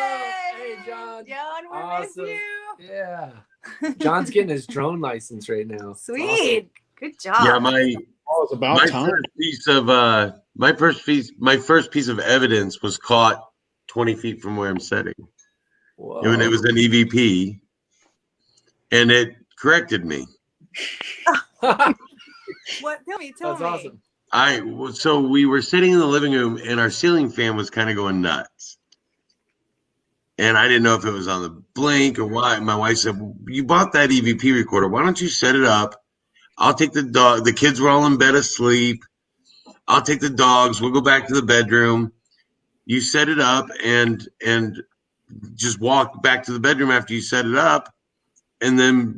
Hey, John. John, we Awesome. miss you. Yeah. John's getting his drone license right now. Sweet. Good job. Yeah, my Oh, it's about time. my first piece of evidence was caught 20 feet from where I'm sitting. Whoa. It was an EVP, and it corrected me. What? Tell me. That's awesome. So we were sitting in the living room, and our ceiling fan was kind of going nuts. And I didn't know if it was on the blink or why. My wife said, "You bought that EVP recorder. Why don't you set it up? I'll take the dog. The kids were all in bed asleep. I'll take the dogs. We'll go back to the bedroom. You set it up and just walk back to the bedroom after you set it up, and then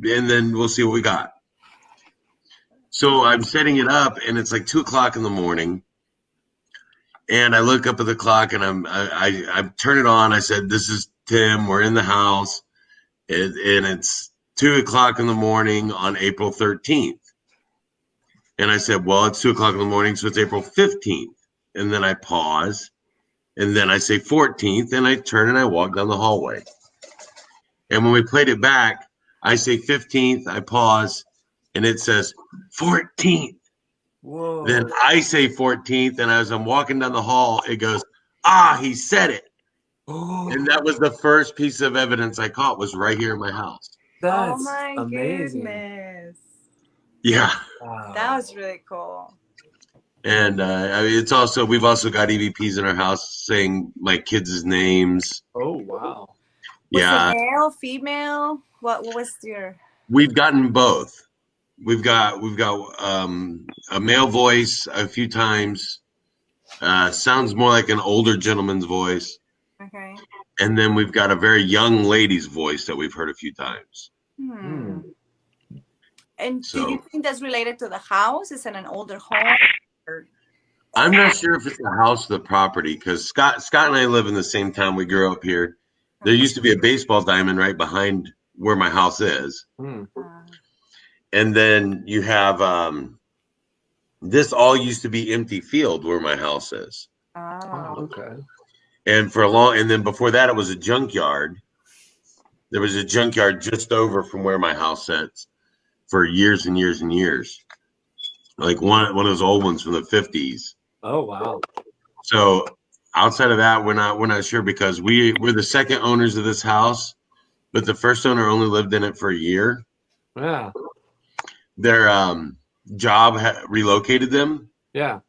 we'll see what we got." So I'm setting it up, and it's like 2:00 in the morning. And I look up at the clock, and I turn it on. I said, "This is Tim. We're in the house." And it's 2:00 in the morning on April 13th. And I said, "Well, it's 2:00 in the morning, so it's April 15th. And then I pause, and then I say 14th, and I turn and I walk down the hallway. And when we played it back, I say 15th, I pause, and it says 14th. Whoa. Then I say 14th, and as I'm walking down the hall, it goes, he said it. And that was the first piece of evidence I caught, was right here in my house. That's oh my amazing. goodness. Yeah. Wow. That was really cool. And it's also, we've also got EVPs in our house saying my kids' names. Oh, wow. Was Yeah. it male, female? What was your? We've gotten both. We've got a male voice a few times. Sounds more like an older gentleman's voice. Okay. And then we've got a very young lady's voice that we've heard a few times. And do So you think that's related to the house? Is it an older home? Or... I'm not sure if it's the house or the property, because Scott and I live in the same town. We grew up here. There used to be a baseball diamond right behind where my house is. And then you have this all used to be empty field where my house is. Oh, okay. And then before that, it was a junkyard. There was a junkyard just over from where my house sits for years and years and years. Like one of those old ones from the 50s. Oh, wow. So outside of that, we're not sure, because we're the second owners of this house, but the first owner only lived in it for a year. Yeah. Their job relocated them. Yeah.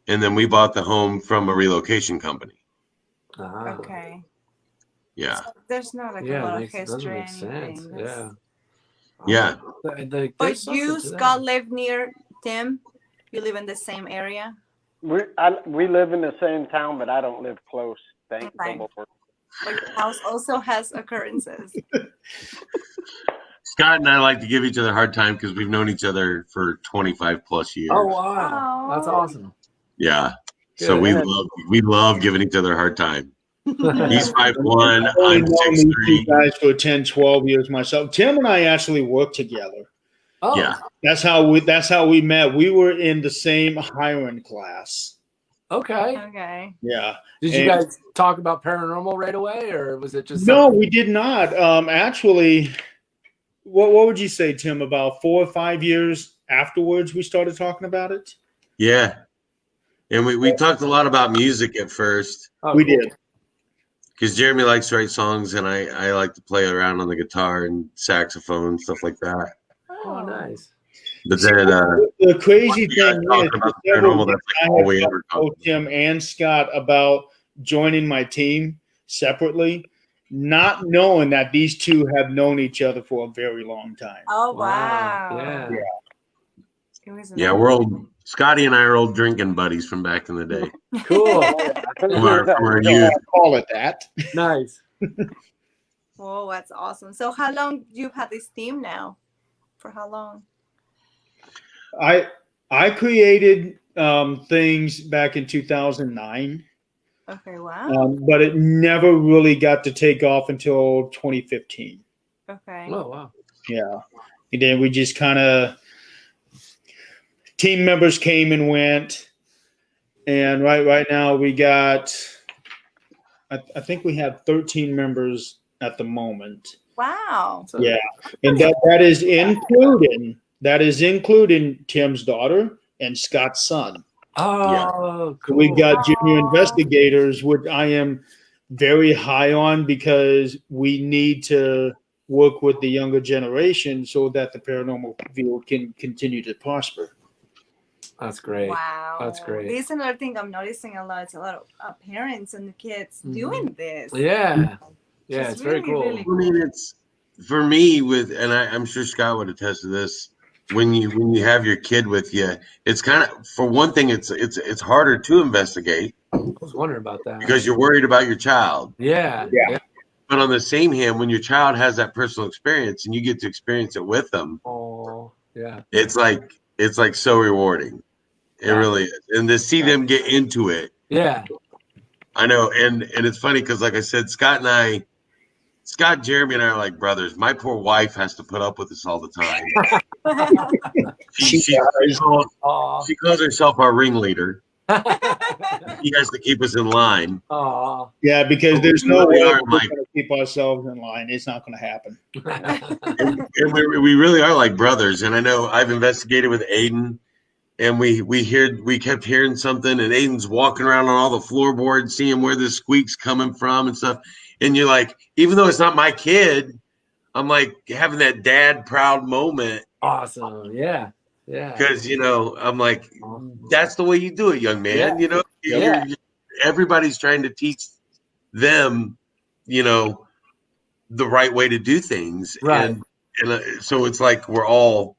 And then we bought the home from a relocation company. Okay. Yeah. So there's not like a lot of history or anything. Yeah. Yeah. But you, Scott, live near Tim? You live in the same area? We live in the same town, but I don't live close. Thank the Lord. But your house also has occurrences. Scott and I like to give each other a hard time because we've known each other for 25 plus years. Oh, wow. That's awesome. Yeah. Good. So we love giving each other a hard time. He's 5'1", I've I'm known 6'3". you guys for 10, 12 years myself. Tim and I actually worked together. Oh. Yeah. That's how we met. We were in the same hiring class. Okay. Okay. Yeah. Did you guys talk about paranormal right away, or was it just No, we did not. Actually, what would you say, Tim? About 4 or 5 years afterwards, we started talking about it. Yeah. And we talked a lot about music at first. Oh, We cool. did. Because Jeremy likes to write songs, and I like to play around on the guitar and saxophone, stuff like that. Oh, nice. But then The crazy we got thing talking is, about the paranormal, that's like all we ever talked told Tim and Scott about joining my team separately, not knowing that these two have known each other for a very long time. Oh, wow. Yeah. Yeah, we're old. Scotty and I are old drinking buddies from back in the day. Cool. From our youth. Call it that. Nice. Oh, that's awesome. So how long you've had this team now? For how long? I created things back in 2009. Okay, wow. But it never really got to take off until 2015. Okay. Oh, wow. Yeah. And then we just kind of, team members came and went. And right now we got, I think we have 13 members at the moment. Wow. Yeah. And that is including Tim's daughter and Scott's son. Oh, cool. We've got junior investigators, which I am very high on, because we need to work with the younger generation so that the paranormal field can continue to prosper. That's great. Wow. That's great. This is another thing I'm noticing a lot. It's a lot of parents and the kids doing this. Yeah. Yeah, it's very cool. I mean, it's for me and I'm sure Scott would attest to this. When you have your kid with you, it's kind of, for one thing, it's harder to investigate. I was wondering about that because you're worried about your child. Yeah. But on the same hand, when your child has that personal experience and you get to experience it with them, oh yeah, it's like so rewarding. It really is, and to see them get into it. Yeah, I know, and it's funny because, like I said, Scott, Jeremy, and I are like brothers. My poor wife has to put up with this all the time. she calls herself our ringleader. He has to keep us in line. Yeah, because there's no way we're going to keep ourselves in line. It's not going to happen. and we really are like brothers. And I know I've investigated with Aiden, and we kept hearing something, and Aiden's walking around on all the floorboards, seeing where the squeak's coming from and stuff. And you're like, even though it's not my kid, I'm like having that dad proud moment. Awesome. Yeah. Yeah. Because, I'm like, that's the way you do it, young man. Yeah. Everybody's trying to teach them, the right way to do things. Right. And so it's like we're all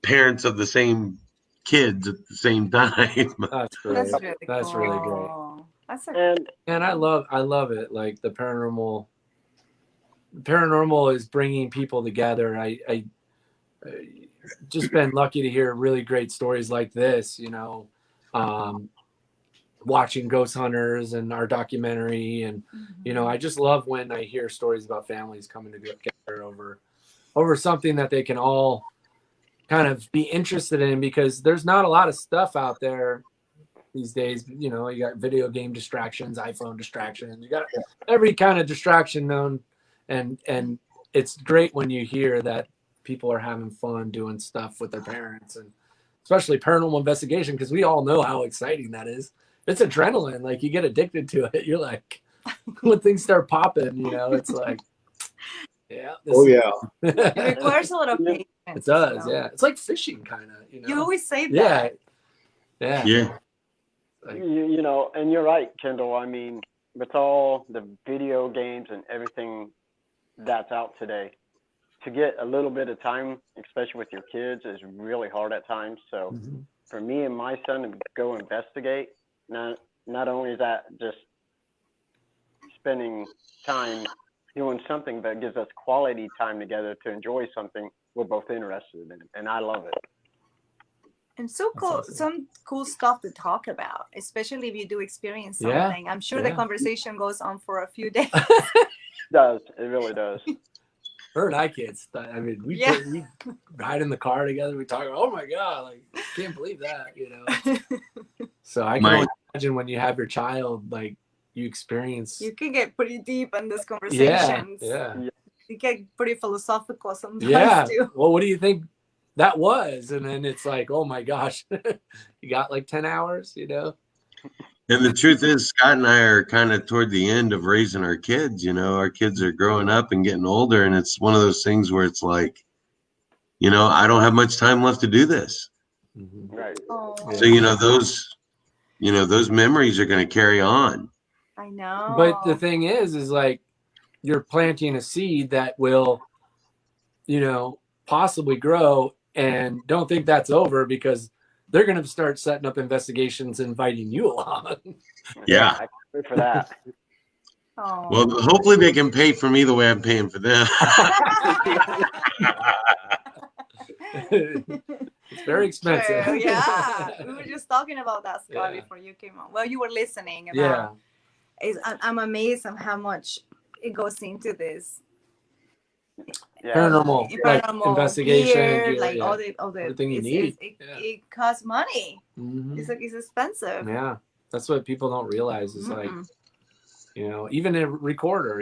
parents of the same kids at the same time. That's great. That's really That's cool. really great. That's a And I love it. Like the paranormal is bringing people together. I just been lucky to hear really great stories like this, watching Ghost Hunters and our documentary. And, I just love when I hear stories about families coming together over something that they can all kind of be interested in, because there's not a lot of stuff out there these days. You got video game distractions, iPhone distractions, you got every kind of distraction known. And it's great when you hear that people are having fun doing stuff with their parents, and especially paranormal investigation, because we all know how exciting that is. It's adrenaline. Like, you get addicted to it. You're like, when things start popping, it's like, yeah. it requires a lot of patience. It does, yeah. It's like fishing, kind of. You always say that. Yeah. Like, and you're right, Kendall. I mean, with all the video games and everything that's out today, to get a little bit of time, especially with your kids, is really hard at times. So for me and my son to go investigate, not only is that just spending time doing something, but it gives us quality time together to enjoy something we're both interested in, and I love it. And so cool, awesome. Some cool stuff to talk about, especially if you do experience something. I'm sure the conversation goes on for a few days. It does. It really does. Her and I can't. I mean, we ride in the car together. We talk. Oh my god! Like, can't believe that. So I can only imagine when you have your child, like, you experience. You can get pretty deep in these conversations. Yeah. You get pretty philosophical sometimes too. Well, what do you think that was? And then it's like, oh my gosh, you got like 10 hours, And the truth is, Scott and I are kind of toward the end of raising our kids. Our kids are growing up and getting older, and it's one of those things where it's like, I don't have much time left to do this. Right. Oh. So those memories are going to carry on. I know. But the thing is like, you're planting a seed that will, possibly grow, and don't think that's over, because they're going to start setting up investigations, inviting you along. Yeah. I can wait for that. Oh. Well, hopefully they can pay for me the way I'm paying for them. It's very expensive. True, yeah. We were just talking about that, Scott, before you came on. Well, you were listening about. I'm amazed at how much it goes into this. Yeah. Paranormal, like investigation, gear, like all the everything you need. It costs money. It's expensive. Yeah, that's what people don't realize. Is like, even a recorder.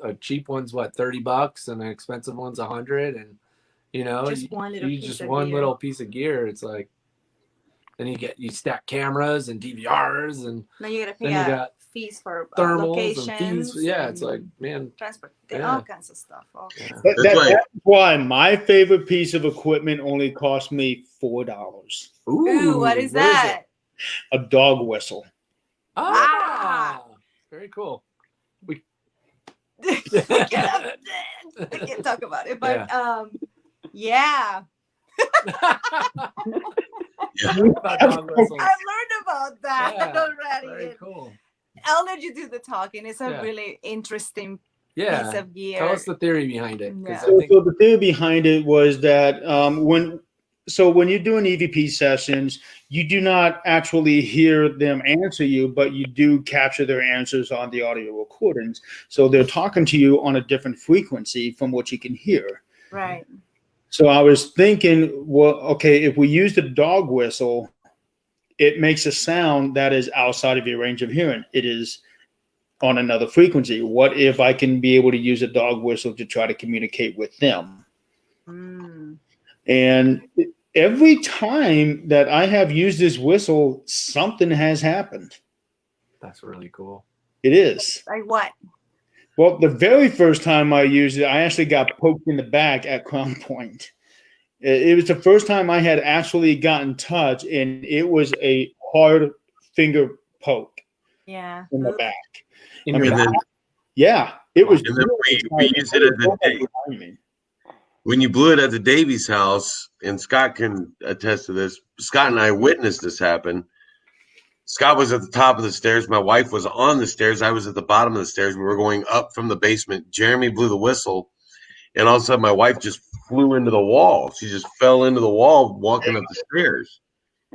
A cheap one's $30, and an expensive one's $100, and just one little piece of gear. It's like, then you stack cameras and DVRs, and now you gotta pay fees for thermals locations. And fees. Yeah, it's like, man, transport, all kinds of stuff. Okay. That's why my favorite piece of equipment only cost me $4. Ooh, what is that? A dog whistle. Very cool. We I can't talk about it, but yeah. I've learned about that already. Very cool. I'll let you do the talking. It's a really interesting piece of gear. Tell us the theory behind it. So the theory behind it was that when you're doing EVP sessions, you do not actually hear them answer you, but you do capture their answers on the audio recordings. So they're talking to you on a different frequency from what you can hear. Right. So I was thinking, well, okay, if we use the dog whistle, it makes a sound that is outside of your range of hearing. It is on another frequency. What if I can be able to use a dog whistle to try to communicate with them? And every time that I have used this whistle, something has happened. That's really cool. It is. Like what? Well, the very first time I used it, I actually got poked in the back at Crown Point. It was the first time I had actually gotten touched, and it was a hard finger poke in the back. It was. Yeah, it was. And then we use it as a date. when you blew it at the Davies house, and Scott can attest to this, Scott and I witnessed this happen. Scott was at the top of the stairs. My wife was on the stairs. I was at the bottom of the stairs. We were going up from the basement. Jeremy blew the whistle, and all of a sudden my wife just flew into the wall. She just fell into the wall walking up the stairs.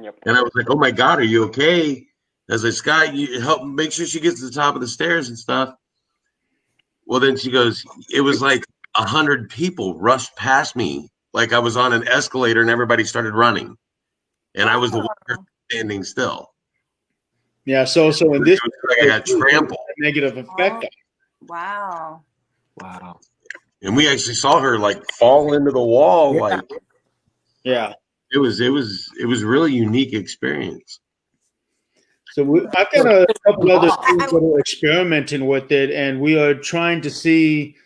Yep. And I was like, oh my God, are you okay? I was like, Scott, you help make sure she gets to the top of the stairs and stuff. Well, then she goes, it was like 100 people rushed past me. Like I was on an escalator and everybody started running. And I was the one standing still. Yeah, so in this, I got trampled. Negative effect. Wow. Wow. And we actually saw her like fall into the wall. Yeah. Like, Yeah. it was a really unique experience. So I've got a couple other things that are experimenting with it, and we are trying to see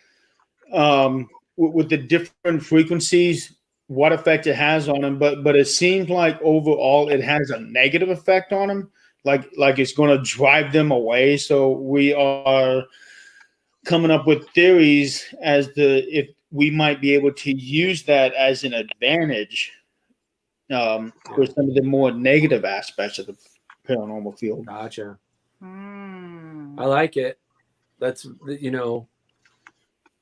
with the different frequencies what effect it has on them. But it seems like overall it has a negative effect on them. Like it's going to drive them away. So we are coming up with theories as to if we might be able to use that as an advantage for some of the more negative aspects of the paranormal field. Gotcha. Mm. I like it. That's, you know,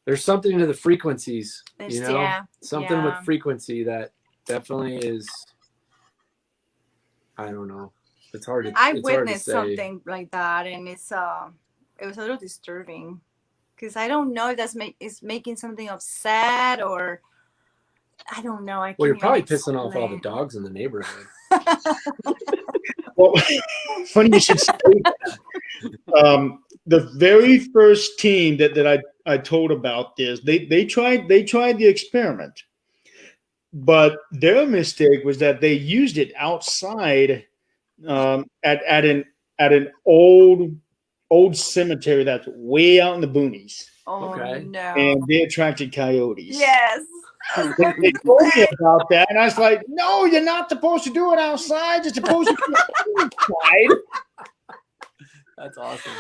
there's something to the frequencies, you know, Yeah. something with frequency that definitely is, I don't know. It's hard to, I it's hard to witnessed say. something like that, and it was a little disturbing because I don't know if that's is making something upset or I don't know. Well, you're probably pissing off all the dogs in the neighborhood. Well, funny you should say that. The very first team that I told about this, they tried the experiment, but their mistake was that they used it outside at an old cemetery that's way out in the boonies. Oh, Okay. no. And they attracted coyotes. Yes. They told me about that, and I was like, "No, you're not supposed to do it outside. You're supposed to do it inside." That's awesome.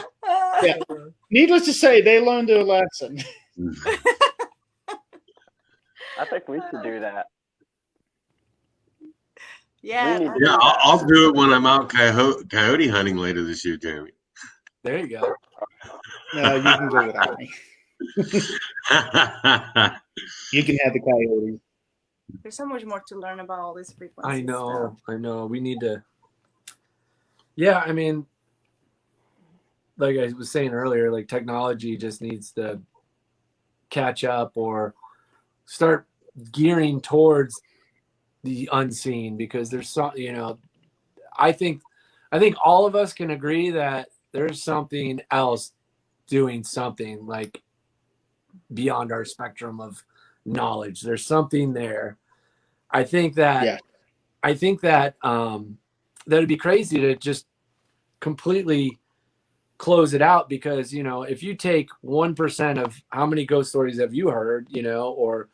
Yeah. Needless to say, they learned their lesson. I think we should do that. Yeah. We need to Yeah, do that. I'll do it when I'm out coyote hunting later this year, Jeremy. There you go. No, you can go without me. You can have the coyotes. There's so much more to learn about all these frequencies. I know. We need to. Yeah, I mean, like I was saying earlier, like technology just needs to catch up or start gearing towards the unseen, because there's some, you know, I think all of us can agree that there's something else doing something like beyond our spectrum of knowledge. There's something there. I think that that'd be crazy to just completely close it out, because, you know, if you take 1% of how many ghost stories have you heard, you know, or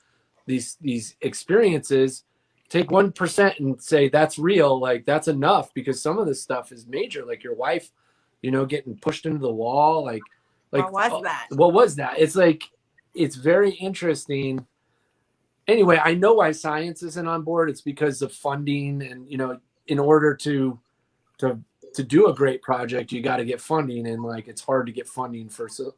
these experiences, take 1% and say that's real, like that's enough, because some of this stuff is major, like your wife, you know, getting pushed into the wall, like What was that? What was that? It's like, it's very interesting. Anyway, I know why science isn't on board. It's because of funding, and, you know, in order to do a great project, you got to get funding, and like it's hard to get funding for. So,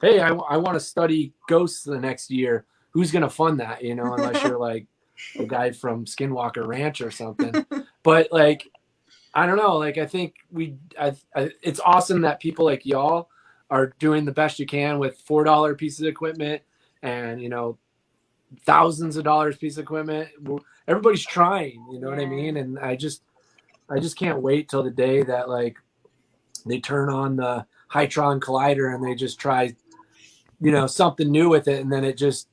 hey, I want to study ghosts the next year. Who's going to fund that? You know, unless you're like a guy from Skinwalker Ranch or something. But like, I don't know. Like, I think it's awesome that people like y'all are doing the best you can with $4 pieces of equipment, and, you know, thousands of dollars piece of equipment. Everybody's trying, you know what I mean? And I just can't wait till the day that like they turn on the Hytron Collider and they just try, you know, something new with it, and then it just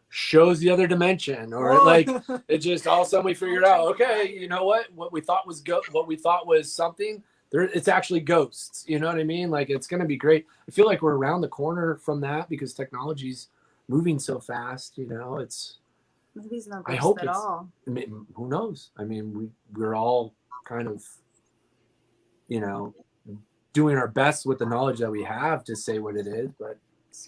shows the other dimension, or like it just all of a sudden we figured out, okay, you know what we thought was something, it's actually ghosts. You know what I mean? Like, it's going to be great. I feel like we're around the corner from that because technology's moving so fast. You know, Maybe it's not I hope at it's, all. I mean, who knows? I mean, we're all kind of, you know, doing our best with the knowledge that we have to say what it is, but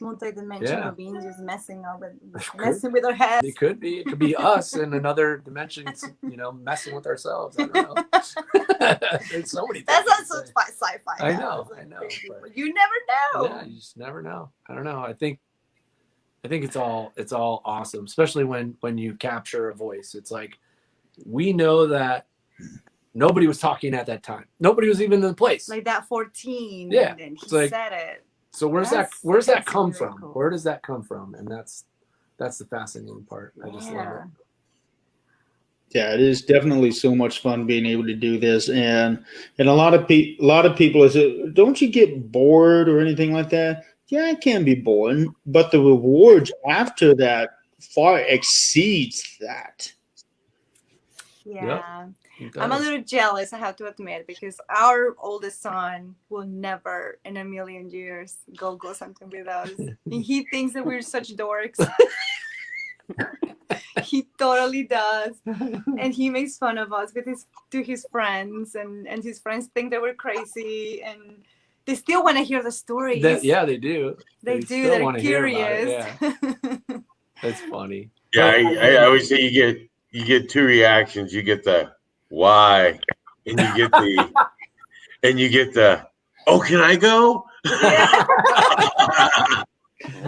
multi-dimensional Yeah. beings just messing Could- with our heads. It could be. It could be us in another dimension, you know, messing with ourselves. I don't know. There's so many things. That's you not could such say. sci-fi. I now. know, It's like I know, crazy, but- but you never know. Yeah, you just never know. I don't know. I think it's all awesome, especially when you capture a voice. It's like we know that nobody was talking at that time. Nobody was even in the place. Like that 14. Yeah, And he it's like- said it. So where's That's that come really from? cool. Where does that come from? And that's the fascinating part. I just love it. Yeah, it is definitely so much fun being able to do this, and a lot of people is it, don't you get bored or anything like that? Yeah, it can be boring, but the rewards after that far exceeds that. Yeah. It I'm a does. little jealous, I have to admit, because our oldest son will never in a million years go something with us. And he thinks that we're such dorks. He totally does. And he makes fun of us to his friends, and his friends think that we're crazy, and they still want to hear the stories. Yeah, they do. They still do. They're wanna hear about it, curious. Yeah. That's funny. Yeah, But- I always say you get two reactions. You get the why, and you get the oh, can I go?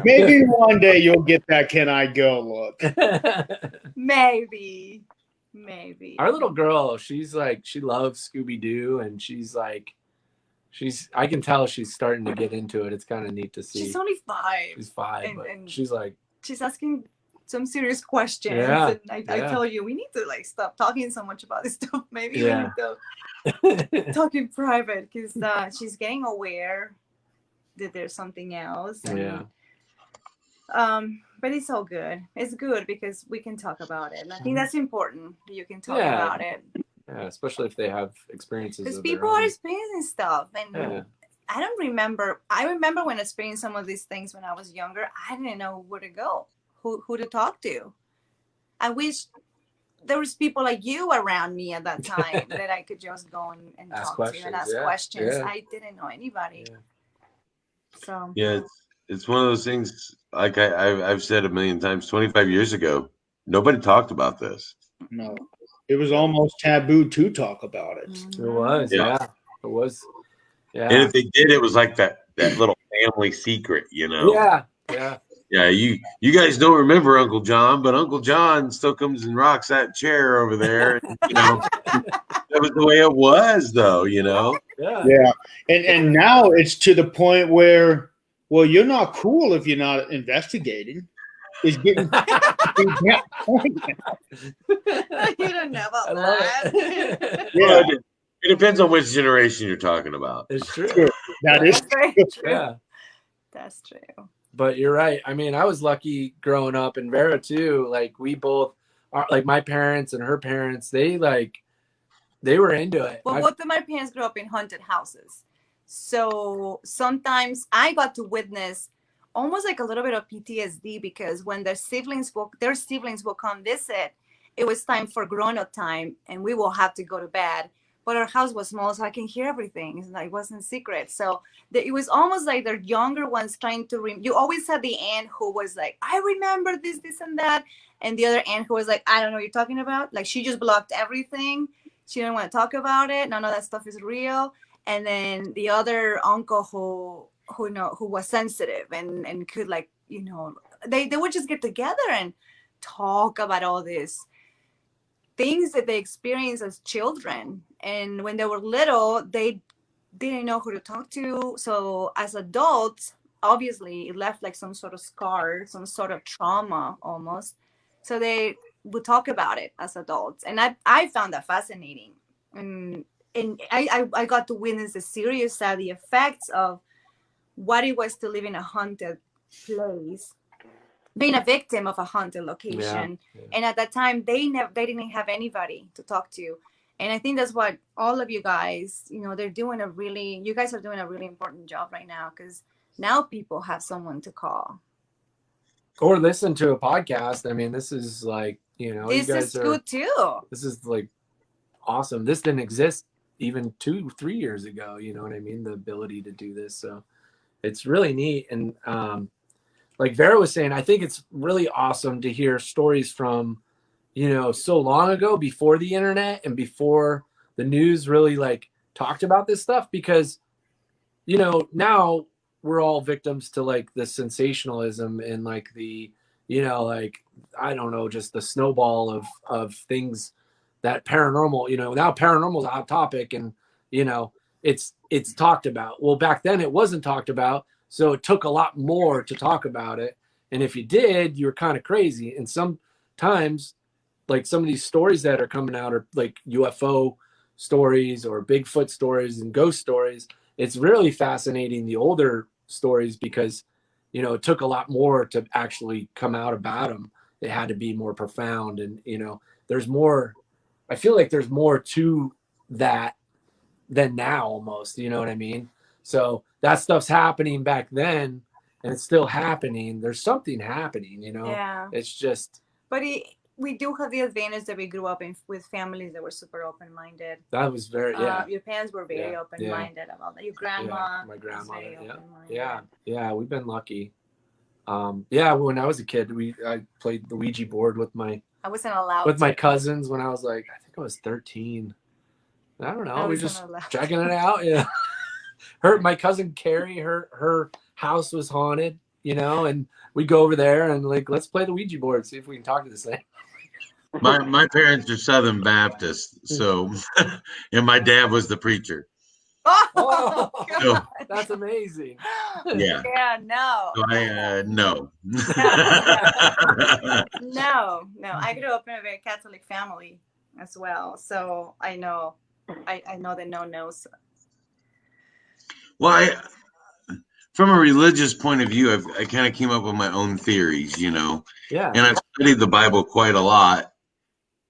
Maybe one day you'll get that "Can I go?" look. Maybe. Our little girl, she's like, she loves Scooby-Doo, and I can tell she's starting to get into it. It's kind of neat to see. She's only 5. She's 5, and- but and- she's like, She's asking some serious questions. Yeah, And I tell you, we need to like stop talking so much about this stuff. Maybe Yeah. we need to talk in private, because she's getting aware that there's something else. And, yeah. but it's all good. It's good because we can talk about it. And I think that's important. You can talk Yeah. about it. Yeah, especially if they have experiences. Because of their people are own. experiencing stuff. And Yeah. I don't remember. I remember when I experienced some of these things when I was younger, I didn't know where to go, who to talk to. I wish there was people like you around me at that time that I could just go and Ask talk to and ask questions, questions. yeah. I didn't know anybody. Yeah. So Yeah, it's one of those things. Like I've said a million times. 25 years ago, nobody talked about this. No, it was almost taboo to talk about it. It was, Yeah. yeah. It was. Yeah. And if they did, it was like that little family secret, you know. Yeah. Yeah. Yeah, you guys don't remember Uncle John, but Uncle John still comes and rocks that chair over there. And, you know, that was the way it was, though. You know. Yeah. Yeah, and now it's to the point where, well, you're not cool if you're not investigating. It's getting to that point. you don't know about I love that. it. Yeah, It depends on which generation you're talking about. It's true. that is. That's very true. Yeah. That's true. But you're right. I mean, I was lucky growing up, and Vera too. Like we both are, like my parents and her parents. They were into it. Well, both of my parents grew up in haunted houses. So sometimes I got to witness almost like a little bit of PTSD, because when their siblings will come visit, it was time for grown-up time, and we will have to go to bed. But our house was small, so I can hear everything. It wasn't secret. So it was almost like the younger ones trying to you always had the aunt who was like, I remember this, and that. And the other aunt who was like, I don't know what you're talking about. Like, she just blocked everything. She didn't want to talk about it. None of that stuff is real. And then the other uncle who was sensitive and could, like, you know, they would just get together and talk about all this things that they experienced as children. And when they were little, they didn't know who to talk to. So as adults, obviously it left like some sort of scar, some sort of trauma almost. So they would talk about it as adults. And I found that fascinating. And I got to witness the serious side, the effects of what it was to live in a haunted place, being a victim of a haunted location. Yeah. And at that time, they didn't have anybody to talk to. And I think that's what all of you guys, you know, you guys are doing a really important job right now, because now people have someone to call. Or listen to a podcast. I mean, this is like, you know, This you guys is good too. This is like awesome. This didn't exist even 2-3 years ago. You know what I mean? The ability to do this. So it's really neat. And like Vera was saying, I think it's really awesome to hear stories from, so long ago, before the internet and before the news really like talked about this stuff, because, now we're all victims to like the sensationalism and like the, like, I don't know, just the snowball of things that paranormal, now paranormal is a hot topic, and, it's talked about. Well, back then it wasn't talked about. So it took a lot more to talk about it. And if you did, you were kind of crazy. And sometimes, like some of these stories that are coming out are like UFO stories or Bigfoot stories and ghost stories. It's really fascinating, the older stories, because, it took a lot more to actually come out about them. It had to be more profound. And, there's more, I feel like there's more to that than now almost, you know what I mean? So that stuff's happening back then, and it's still happening. There's something happening, Yeah. It's just. But we do have the advantage that we grew up with families that were super open-minded. That was very, yeah. Your parents were very open-minded about that. Your grandma. My grandmother. Was very open-minded. Yeah. We've been lucky. When I was a kid, I played the Ouija board with my. I wasn't allowed. With my cousins when I was like, I think I was 13. I don't know. We just checking it out. Yeah. My cousin Carrie, her house was haunted, and we go over there and like, let's play the Ouija board, see if we can talk to this thing. My parents are Southern Baptists, so and my dad was the preacher. Oh, So, that's amazing. Yeah. Yeah, no. So no. No. I grew up in a very Catholic family as well, so I know the no-nos. Well, from a religious point of view, I kind of came up with my own theories, Yeah. And I've studied the Bible quite a lot,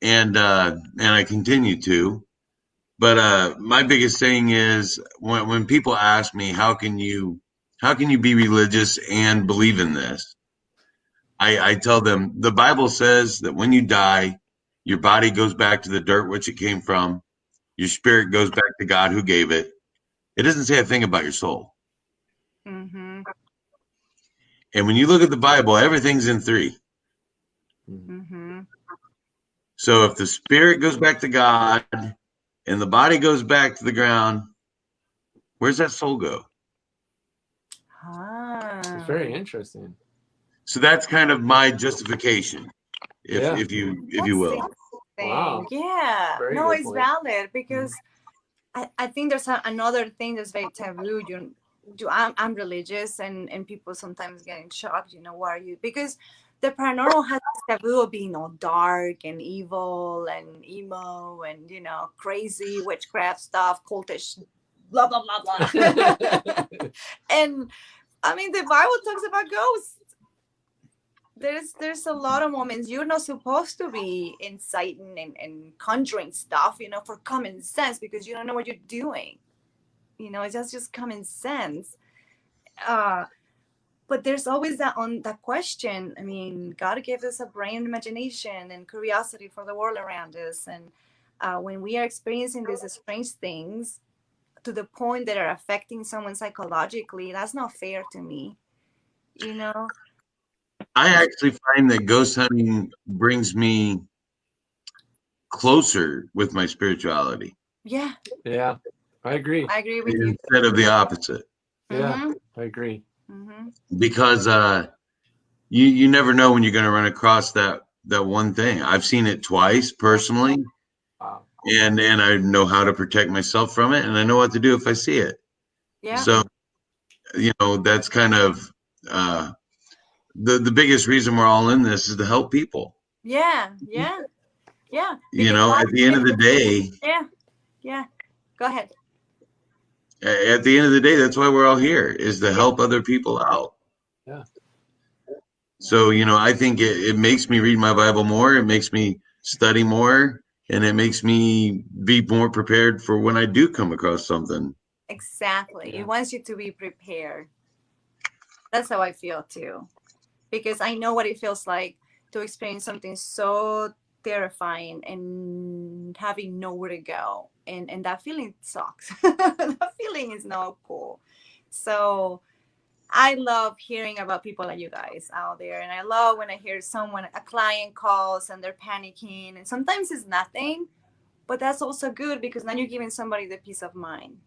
and I continue to. But my biggest thing is when people ask me, how can you be religious and believe in this? I tell them the Bible says that when you die, your body goes back to the dirt which it came from. Your spirit goes back to God who gave it. It doesn't say a thing about your soul. Mm-hmm. And when you look at the Bible, everything's in three. Mm-hmm. So if the spirit goes back to God and the body goes back to the ground, where's that soul go? It's very interesting. So that's kind of my justification, if you will. Wow. Yeah. Very no, good it's point. valid, because I think there's another thing that's very taboo. I'm religious, and people sometimes getting shocked. Why are you? Because the paranormal has this taboo of being all dark and evil and emo and crazy witchcraft stuff, cultish, blah blah blah blah. And I mean, the Bible talks about ghosts. There's a lot of moments you're not supposed to be inciting and conjuring stuff, for common sense, because you don't know what you're doing. It's just common sense. But there's always that question. I mean, God gave us a brain and imagination and curiosity for the world around us. And when we are experiencing these strange things to the point that are affecting someone psychologically, that's not fair to me. I actually find that ghost hunting brings me closer with my spirituality. Yeah. Yeah, I agree. I agree with you. Instead of the opposite. Yeah, Mhm. I agree. Because you never know when you're going to run across that one thing. I've seen it twice personally. Wow. And I know how to protect myself from it, and I know what to do if I see it. Yeah. So, that's kind of the biggest reason we're all in this is to help people. Yeah. At the end of the day. Yeah. Go ahead. At the end of the day, that's why we're all here, is to help other people out. Yeah. So, I think it makes me read my Bible more. It makes me study more. And it makes me be more prepared for when I do come across something. Exactly. Yeah. It wants you to be prepared. That's how I feel too. Because I know what it feels like to experience something so terrifying and having nowhere to go. And that feeling sucks. That feeling is not cool. So I love hearing about people like you guys out there. And I love when I hear a client calls and they're panicking. And sometimes it's nothing, but that's also good because now you're giving somebody the peace of mind.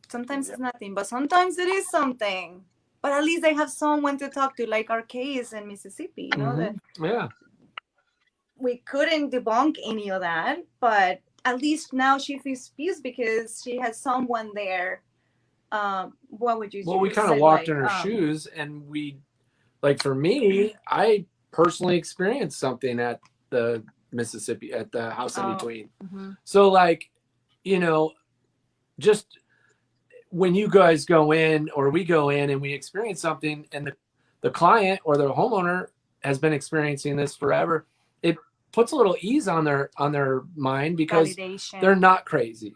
Sometimes it's nothing, but sometimes it is something. But at least they have someone to talk to, like our case in Mississippi, that Yeah. we couldn't debunk any of that, but at least now she feels peace because she has someone there. What would you Well, we kind of walked in her shoes, and we, like, for me, I personally experienced something at the Mississippi, at the house in between. So, like, just when you guys go in or we go in and we experience something, and the client or the homeowner has been experiencing this forever, it puts a little ease on their mind because validation. They're not crazy.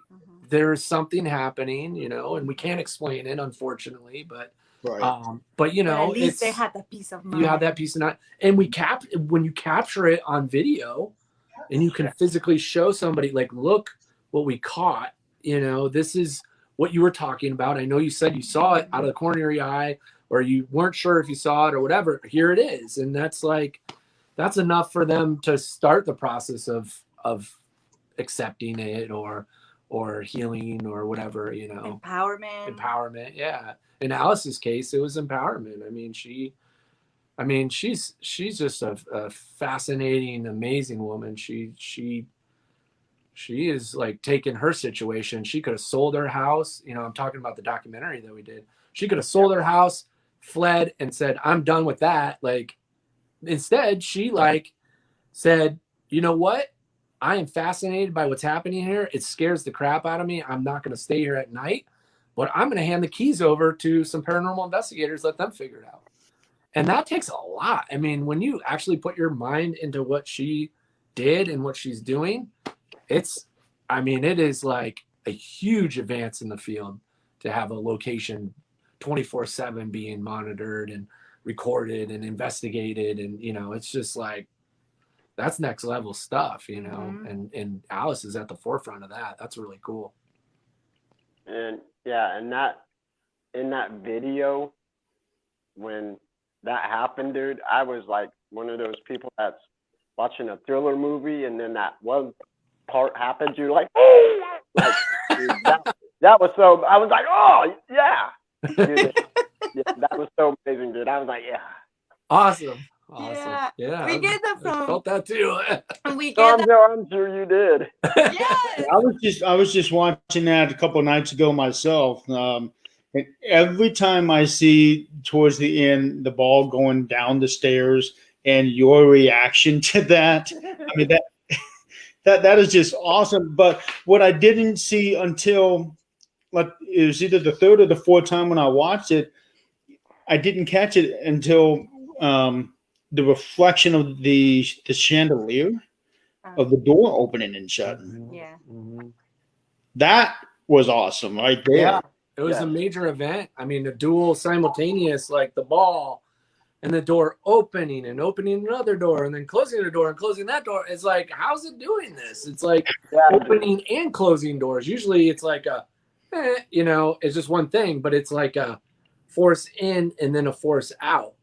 There's something happening, and we can't explain it, unfortunately, but Right. but at least they had the peace of mind. You have that peace of mind, and when you capture it on video, and you can physically show somebody, like, look what we caught. This is what you were talking about. I know you said you saw it out of the corner of your eye, or you weren't sure if you saw it or whatever. Here it is, and that's enough for them to start the process of accepting it or healing or whatever, empowerment. Yeah. In Alice's case, it was empowerment. She's just a fascinating, amazing woman. She is, like, taking her situation. She could have sold her house. I'm talking about the documentary that we did. She could have sold her house, fled, and said, I'm done with that. Like, instead, she, like, said, you know what? I am fascinated by what's happening here. It scares the crap out of me. I'm not going to stay here at night, but I'm going to hand the keys over to some paranormal investigators, let them figure it out. And that takes a lot. When you actually put your mind into what she did and what she's doing, it is like a huge advance in the field to have a location 24/7 being monitored and recorded and investigated. And, it's just like, that's next level stuff, and Alice is at the forefront of that. That's really cool. And yeah, and that in that video, when that happened, dude, I was like one of those people that's watching a thriller movie, and then that one part happens, you're like, oh, like, dude, that was so. I was like, oh yeah, dude, that was so amazing, dude. I was like, yeah, awesome. Yeah. We get that from. I felt that too. We get that. I'm sure you did. Yes. I was just watching that a couple of nights ago myself. And every time I see towards the end the ball going down the stairs and your reaction to that, that is just awesome. But what I didn't see until, like, it was either the third or the fourth time when I watched it, I didn't catch it until the reflection of the chandelier of the door opening and shutting. Yeah. That was awesome right there. Yeah. It was a major event. The dual simultaneous, like the ball and the door opening and opening another door and then closing the door and closing that door. It's like, how's it doing this? It's like opening and closing doors. Usually it's like it's just one thing, but it's like a force in and then a force out.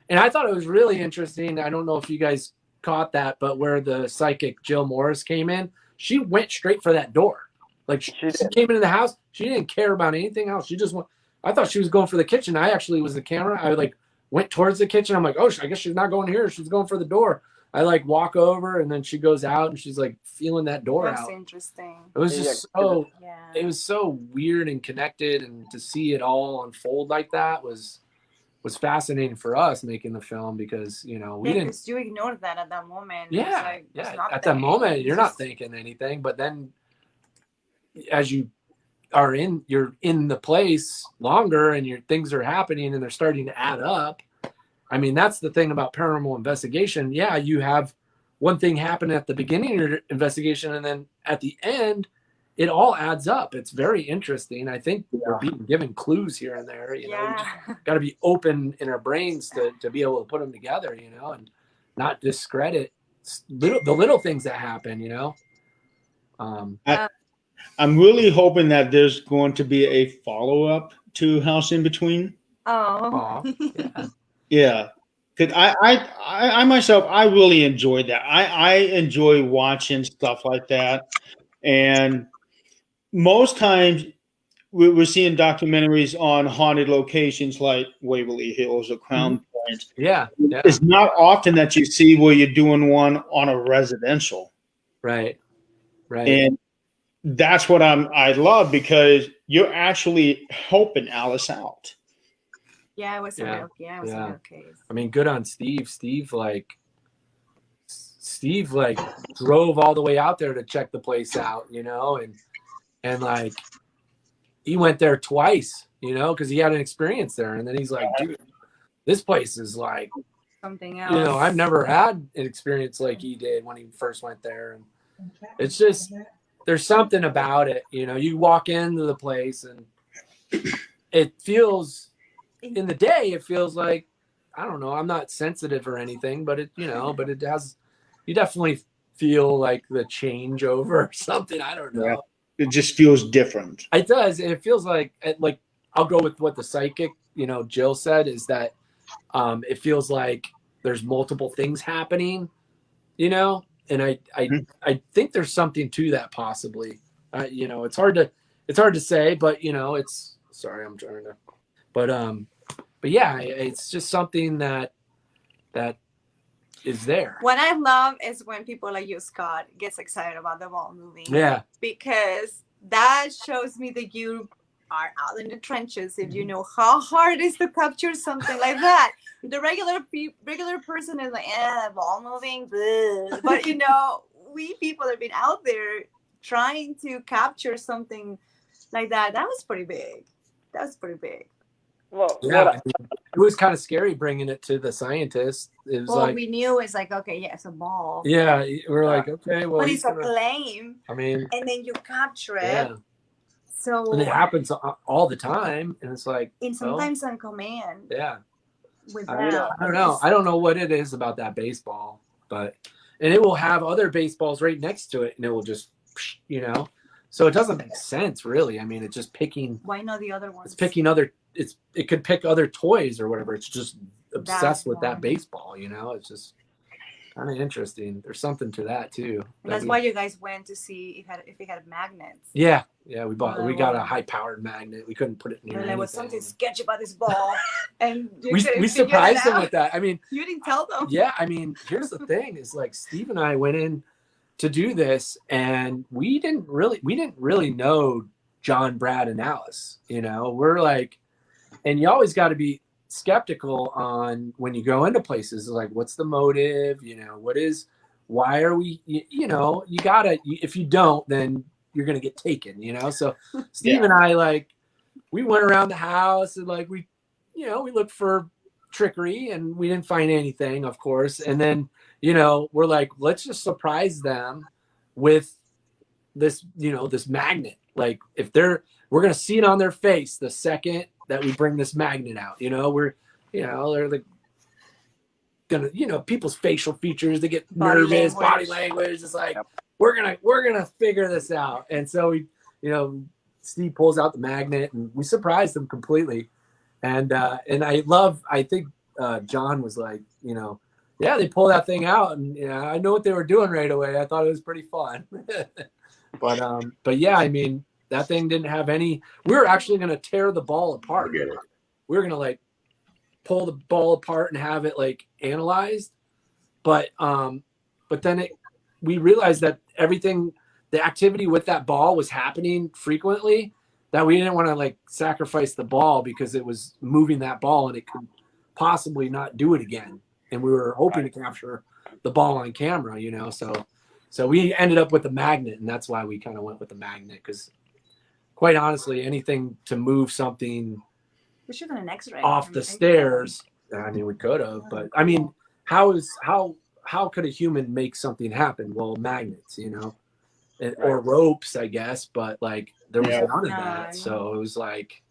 And I thought it was really interesting. I don't know if you guys caught that, but where the psychic Jill Morris came in, she went straight for that door. Like, she came into the house. She didn't care about anything else. She just went. I thought she was going for the kitchen. I actually was the camera. I went towards the kitchen. I'm like, oh, I guess she's not going here. She's going for the door. I walk over, and then she goes out, and she's like feeling that door out. That's interesting. It was just it was so weird and connected, and to see it all unfold like that was fascinating for us making the film, because we didn't. Because you ignored that at that moment. Yeah, at that moment you're not thinking anything, but then as you're in the place longer and your things are happening and they're starting to add up. That's the thing about paranormal investigation. Yeah, you have one thing happen at the beginning of your investigation, and then at the end, it all adds up. It's very interesting. I think we're being given clues here and there. Got to be open in our brains to be able to put them together, and not discredit the little things that happen. I'm really hoping that there's going to be a follow-up to House in Between. Oh. Aw, yeah. Yeah. Cause I myself, I really enjoy that. I enjoy watching stuff like that. And most times we're seeing documentaries on haunted locations like Waverly Hills or Crown Point. Yeah, yeah, It's not often that you see where you're doing one on a residential. right, right. And that's what I love because you're actually helping Alice out. Yeah, it was a Yeah, real. Yeah, it was a yeah. real case. I mean, good on Steve. Steve like drove all the way out there to check the place out, you know, and like he went there twice, you know, because he had an experience there, and then he's like, dude, this place is like, Something you else. know, I've never had an experience like he did when he first went there, and it's just there's something about it, you know. You walk into the place and it feels in the day, it feels like, I don't know, I'm not sensitive or anything, but it, you know, but it has, you definitely feel like the changeover or something. I don't know. Yeah. It just feels different. It does. It feels like I'll go with what the psychic, you know, Jill said, is that it feels like there's multiple things happening, you know, and I think there's something to that possibly. You know, it's hard to say, but you know, it's sorry, I'm trying to, but yeah, it's just something that is there. What I love is when people like you, Scott, gets excited about the ball moving. Yeah. Because that shows me that you are out in the trenches if you know how hard it is to capture something like that. The regular person is like, ball moving, bleh. But you know, we people have been out there trying to capture something like that. That was pretty big. Well, Yeah, I mean, it was kind of scary bringing it to the scientists. It was like, we knew it's like, okay, yeah, it's a ball. yeah, we're like, okay, well, But he's it's a gonna, claim, I mean, and then you capture it. yeah, So and it happens all the time, and it's like, and sometimes on command. yeah, With I that, don't know. I don't know what it is about that baseball, but and it will have other baseballs right next to it, and it will just, you know, so it doesn't make sense really. I mean, it's just picking. Why not the other ones? It's picking other. It could pick other toys or whatever. It's just obsessed with that one. baseball. You know, it's just kind of interesting. There's something to that too. And that's why you guys went to see if it had magnets. Yeah, we got a high powered magnet. We couldn't put it near. There was something sketchy about this ball, and we surprised them with that. I mean, you didn't tell them. Yeah, I mean, here's the thing: is like Steve and I went in to do this, and we didn't really know John, Brad, and Alice. You know, we're like, and you always got to be skeptical on when you go into places. Like, what's the motive? You know, why are we? You know, you gotta. If you don't, then you're gonna get taken. You know, so Steve and I like, we went around the house and like we looked for trickery and we didn't find anything, of course. And then, you know, we're like, let's just surprise them with this, you know, this magnet. Like we're going to see it on their face the second that we bring this magnet out, you know, they're like gonna, you know, people's facial features, they get nervous, body language. It's like, we're going to figure this out. And so we, you know, Steve pulls out the magnet and we surprised them completely. And I think John was like, you know, yeah, they pulled that thing out and yeah, I know what they were doing right away. I thought it was pretty fun. But yeah, I mean, that thing didn't have any, we were actually going to tear the ball apart. We were going to like pull the ball apart and have it like analyzed. But then we realized that the activity with that ball was happening frequently, that we didn't want to like sacrifice the ball because it was moving that ball and it could possibly not do it again. And we were hoping to capture the ball on camera, you know? So we ended up with the magnet, and that's why we kind of went with the magnet. Cause quite honestly, anything to move something we should have an X-ray off the stairs. I mean, we could have, but I mean, how could a human make something happen? Well, magnets, you know, or ropes, I guess, but like there was none of that. So it was like,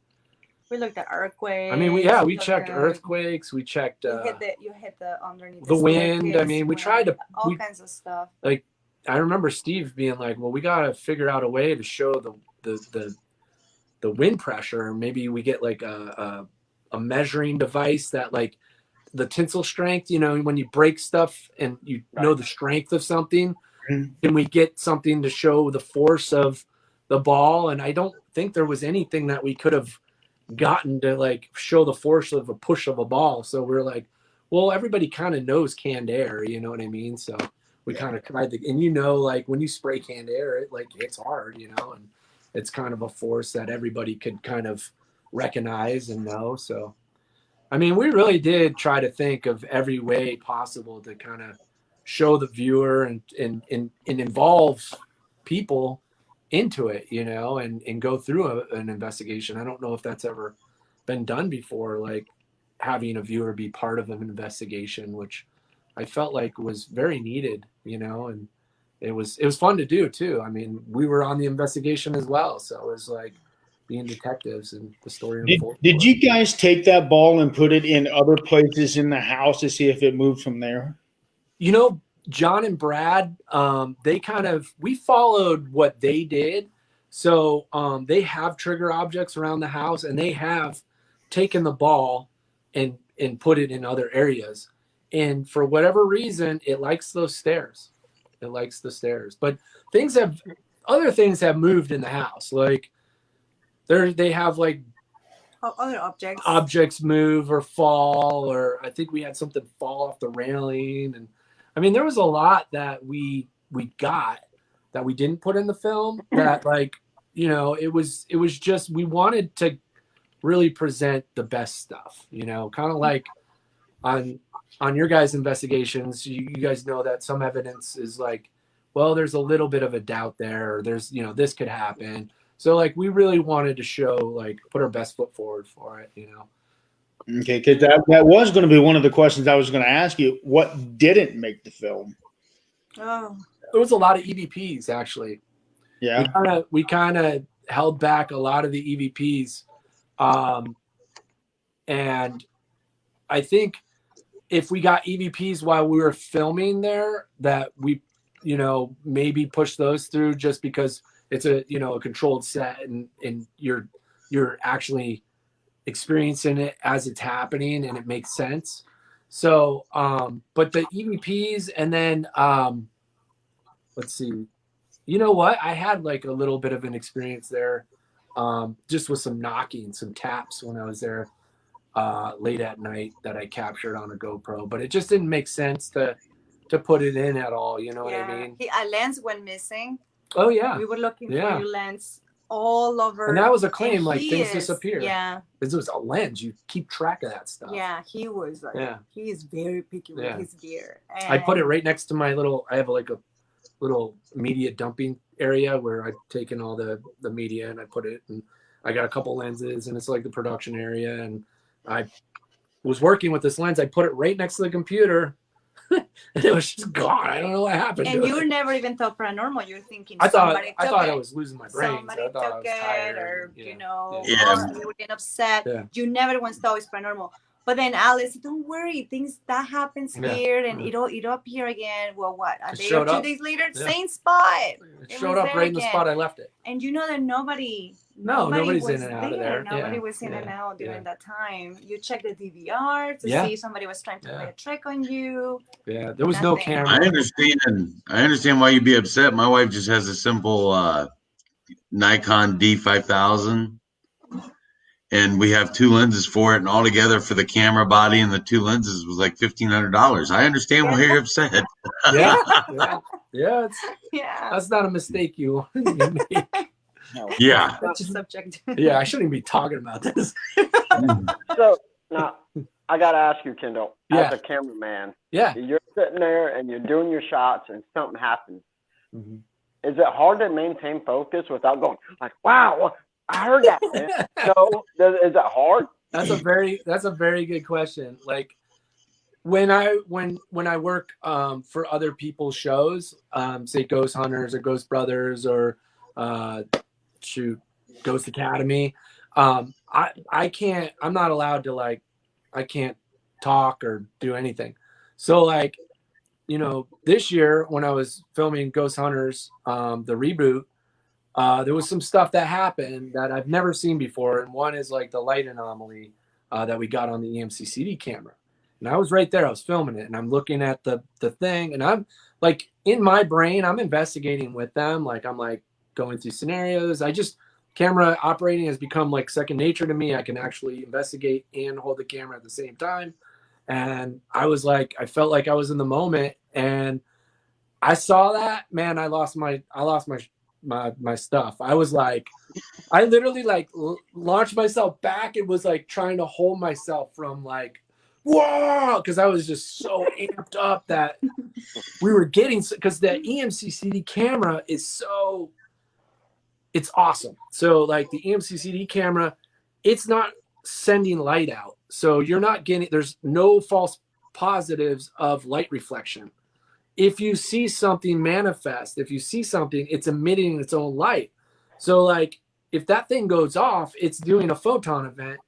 we looked at earthquakes. I mean, we checked earthquakes. We checked. You hit the underneath the wind. I mean, we tried to all kinds of stuff. Like I remember Steve being like, well, we got to figure out a way to show the wind pressure. Maybe we get like a measuring device that like the tensile strength, you know, when you break stuff and you know the strength of something, can we get something to show the force of the ball? And I don't think there was anything that we could have gotten to like show the force of a push of a ball. So we're like, well, everybody kind of knows canned air, you know what I mean? So we kind of tried to, and you know, like when you spray canned air, it like it's hard, you know, and it's kind of a force that everybody could kind of recognize and know. So, I mean, we really did try to think of every way possible to kind of show the viewer and involve people into it, you know, and go through an investigation. I don't know if that's ever been done before, like having a viewer be part of an investigation, which I felt like was very needed, you know, and it was fun to do too. I mean, we were on the investigation as well, so it was like being detectives and the story unfolded. Did you guys take that ball and put it in other places in the house to see if it moved from there? You know, John and Brad, we followed what they did. So they have trigger objects around the house, and they have taken the ball and put it in other areas. And for whatever reason, it likes those stairs. It likes the stairs. But other things have moved in the house. Like they have like other objects move or fall, or I think we had something fall off the railing. And I mean, there was a lot that we got that we didn't put in the film that, like, you know, it was just, we wanted to really present the best stuff, you know, kind of like on your guys' investigations, you guys know that some evidence is like, well, there's a little bit of a doubt there, or there's, you know, this could happen. So like, we really wanted to show, like, put our best foot forward for it, you know? Okay. Cause that was going to be one of the questions I was going to ask you. What didn't make the film? Oh, There was a lot of EVPs actually. Yeah. We kind of held back a lot of the EVPs. And I think if we got EVPs while we were filming there, that we, you know, maybe push those through, just because it's a, you know, a controlled set and you're actually experiencing it as it's happening and it makes sense. So, but the EVPs, and then, let's see, you know what? I had like a little bit of an experience there, just with some knocking, some taps when I was there, late at night, that I captured on a GoPro, but it just didn't make sense to put it in at all. You know what I mean? A lens went missing. Oh yeah. We were looking for your lens all over. And that was a claim, like things disappear. Yeah. It was a lens. You keep track of that stuff. Yeah, he was like, he is very picky with his gear. And I put it right next to my I have like a little media dumping area where I've taken all the media and I put it, and I got a couple lenses, and it's like the production area. And I was working with this lens. I put it right next to the computer. And it was just gone. I don't know what happened. And you never even thought paranormal. You're thinking I thought I was losing my brain. Somebody so I thought I was took tired, it, or you know, Yeah. you were getting upset. Yeah. You never once thought it was paranormal. But then Alice, don't worry, things that happens here, and it'll appear again. Well, what, a day or 2 days later, same spot. It showed up right in the spot I left it. And you know that nobody's nobody's was in and out of there. Nobody was in and out during that time. You check the DVR to see if somebody was trying to play a trick on you. Yeah, there was no camera. I understand why you'd be upset. My wife just has a simple Nikon D5000, and we have two lenses for it, and altogether for the camera body and the two lenses was like $1,500. I understand why you're upset. That's not a mistake you make. Yeah. That's a subject. Yeah, I shouldn't be talking about this. So now I gotta ask you, Kendall, as a cameraman, you're sitting there and you're doing your shots and something happens. Mm-hmm. Is it hard to maintain focus without going like, "Wow, I heard that"? So is that hard? That's a very good question. Like when I work for other people's shows, say Ghost Hunters or Ghost Brothers or Ghost Academy, I'm not allowed to, like, I can't talk or do anything. So like this year when I was filming Ghost Hunters, the reboot, there was some stuff that happened that I've never seen before. And one is like the light anomaly that we got on the EMCCD camera. And I was right there. I was filming it, and I'm looking at the thing, and I'm like, in my brain, I'm investigating with them. Like, I'm like going through scenarios. Camera operating has become like second nature to me. I can actually investigate and hold the camera at the same time. And I felt like I was in the moment, and I saw that, man, I lost my stuff. I was like, I literally like launched myself back. It was like trying to hold myself from like, whoa, because I was just so amped up that we were getting, because the EMCCD camera is it's awesome. So like the EMCCD camera, it's not sending light out. So you're not getting, there's no false positives of light reflection. If you see something manifest, if you see something, it's emitting its own light. So like if that thing goes off, it's doing a photon event.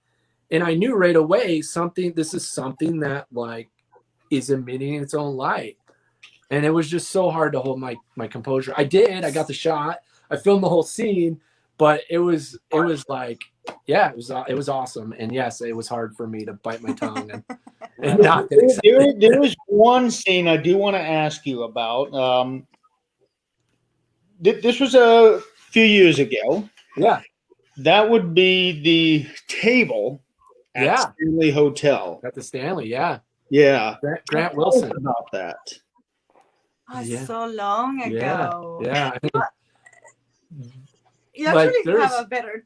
And I knew right away this is something that like is emitting its own light. And it was just so hard to hold my composure. I got the shot. I filmed the whole scene, but it was like, yeah, it was awesome. And yes, it was hard for me to bite my tongue and not get excited. There is one scene I do want to ask you about. This was a few years ago. Yeah. That would be the table at Stanley Hotel. At the Stanley, yeah. Yeah. Grant Wilson. About that. Oh, so long ago. Yeah. I mean, you actually have a better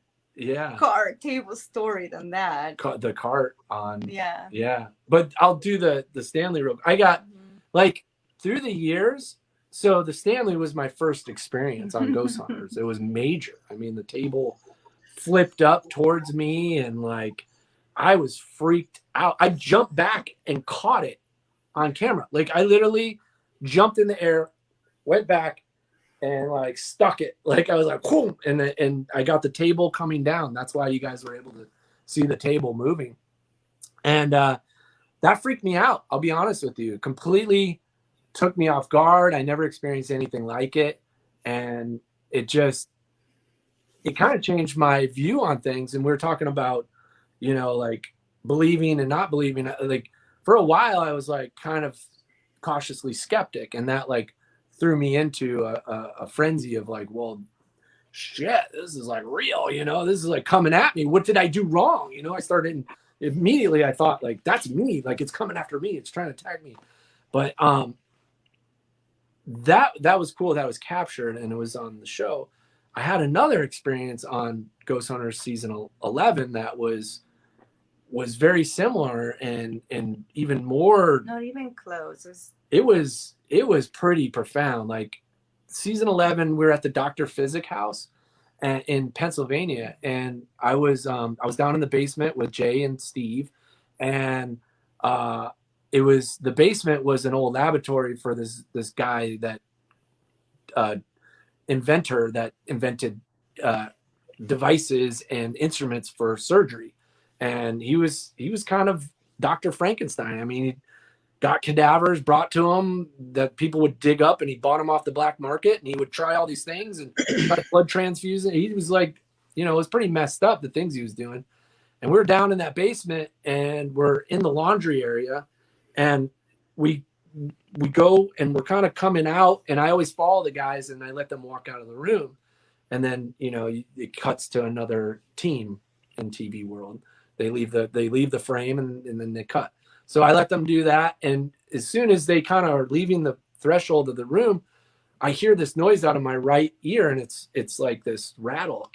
table story than that. The cart on. Yeah. Yeah. But I'll do the Stanley real. I got like through the years. So the Stanley was my first experience on Ghost Hunters. It was major. I mean, the table flipped up towards me, and like I was freaked out. I jumped back and caught it on camera. Like I literally jumped in the air, went back, and like stuck it. Like I was like, whoom, and I got the table coming down. That's why you guys were able to see the table moving. And that freaked me out. I'll be honest with you. Completely took me off guard. I never experienced anything like it. And it kind of changed my view on things. And we were talking about, like believing and not believing. Like for a while, I was like kind of cautiously skeptic, and that like threw me into a frenzy of like, well, shit, this is like real, this is like coming at me. What did I do wrong? I started immediately. I thought like, that's me. Like it's coming after me. It's trying to attack me. But that was cool. That was captured and it was on the show. I had another experience on Ghost Hunters season 11 that was very similar and even more. Not even close. It was pretty profound. Like season 11, we were at the Dr. Physic house in Pennsylvania, and I was down in the basement with Jay and Steve, and the basement was an old laboratory for this guy that inventor that invented devices and instruments for surgery. And he was kind of Dr. Frankenstein. I mean, he got cadavers brought to him that people would dig up, and he bought them off the black market, and he would try all these things and try blood transfusion. He was like, it was pretty messed up, the things he was doing. And we were down in that basement, and we're in the laundry area, and we go and we're kind of coming out, and I always follow the guys and I let them walk out of the room. And then, it cuts to another team in TV world. They leave the frame and then they cut. So I let them do that. And as soon as they kind of are leaving the threshold of the room, I hear this noise out of my right ear, and it's like this rattle.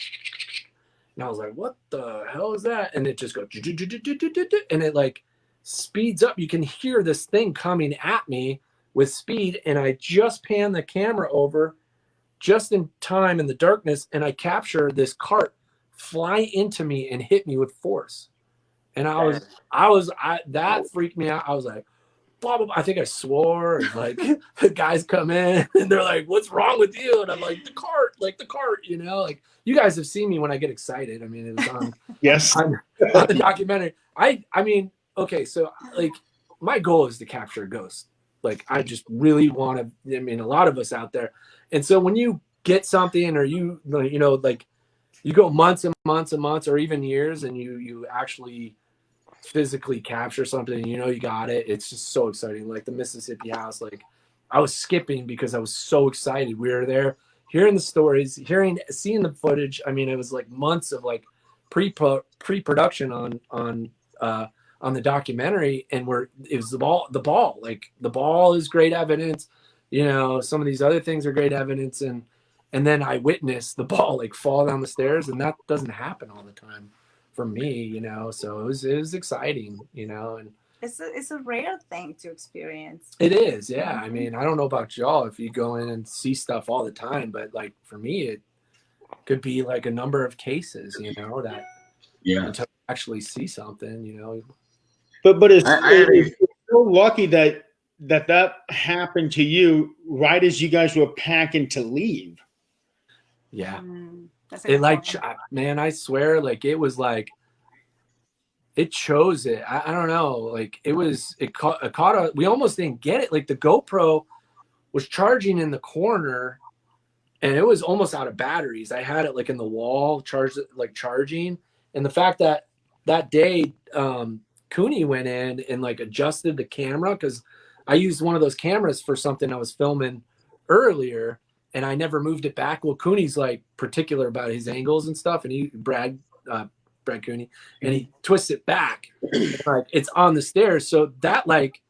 And I was like, what the hell is that? And it just goes, and it like speeds up. You can hear this thing coming at me with speed. And I just pan the camera over just in time in the darkness, and I capture this cart fly into me and hit me with force. And that freaked me out. I was like, blah, blah, blah. I think I swore. And like the guys come in and they're like, what's wrong with you? And I'm like, the cart, like you guys have seen me when I get excited. I mean, it was on, yes, on the documentary. I mean, okay. So like my goal is to capture a ghost. like, I just really want to, I mean, a lot of us out there. And so when you get something, or you know, like you go months and months and months, or even years, and you actually physically capture something, and you know you got it, it's just so exciting. Like the Mississippi house, like I was skipping because I was so excited. We were there hearing the stories, seeing the footage. I mean, it was like months of like pre-production on the documentary, and it was the ball, like the ball is great evidence, you know, some of these other things are great evidence, and then I witnessed the ball like fall down the stairs, and that doesn't happen all the time for me, you know. So it was exciting, you know. And it's a rare thing to experience. it is, yeah. I mean, I don't know about y'all if you go in and see stuff all the time, but like for me, it could be like a number of cases, you know, that until you actually see something, you know. But it's so lucky that happened to you right as you guys were packing to leave. Yeah. That's It like, man, I swear, like it was like it chose it. I don't know. Like it caught we almost didn't get it. Like the GoPro was charging in the corner, and it was almost out of batteries. I had it like in the wall, charging. And the fact that day, Cooney went in and like adjusted the camera, because I used one of those cameras for something I was filming earlier, and I never moved it back. Well, Cooney's like particular about his angles and stuff, and Brad Cooney, and he twists it back, like it's on the stairs. So that like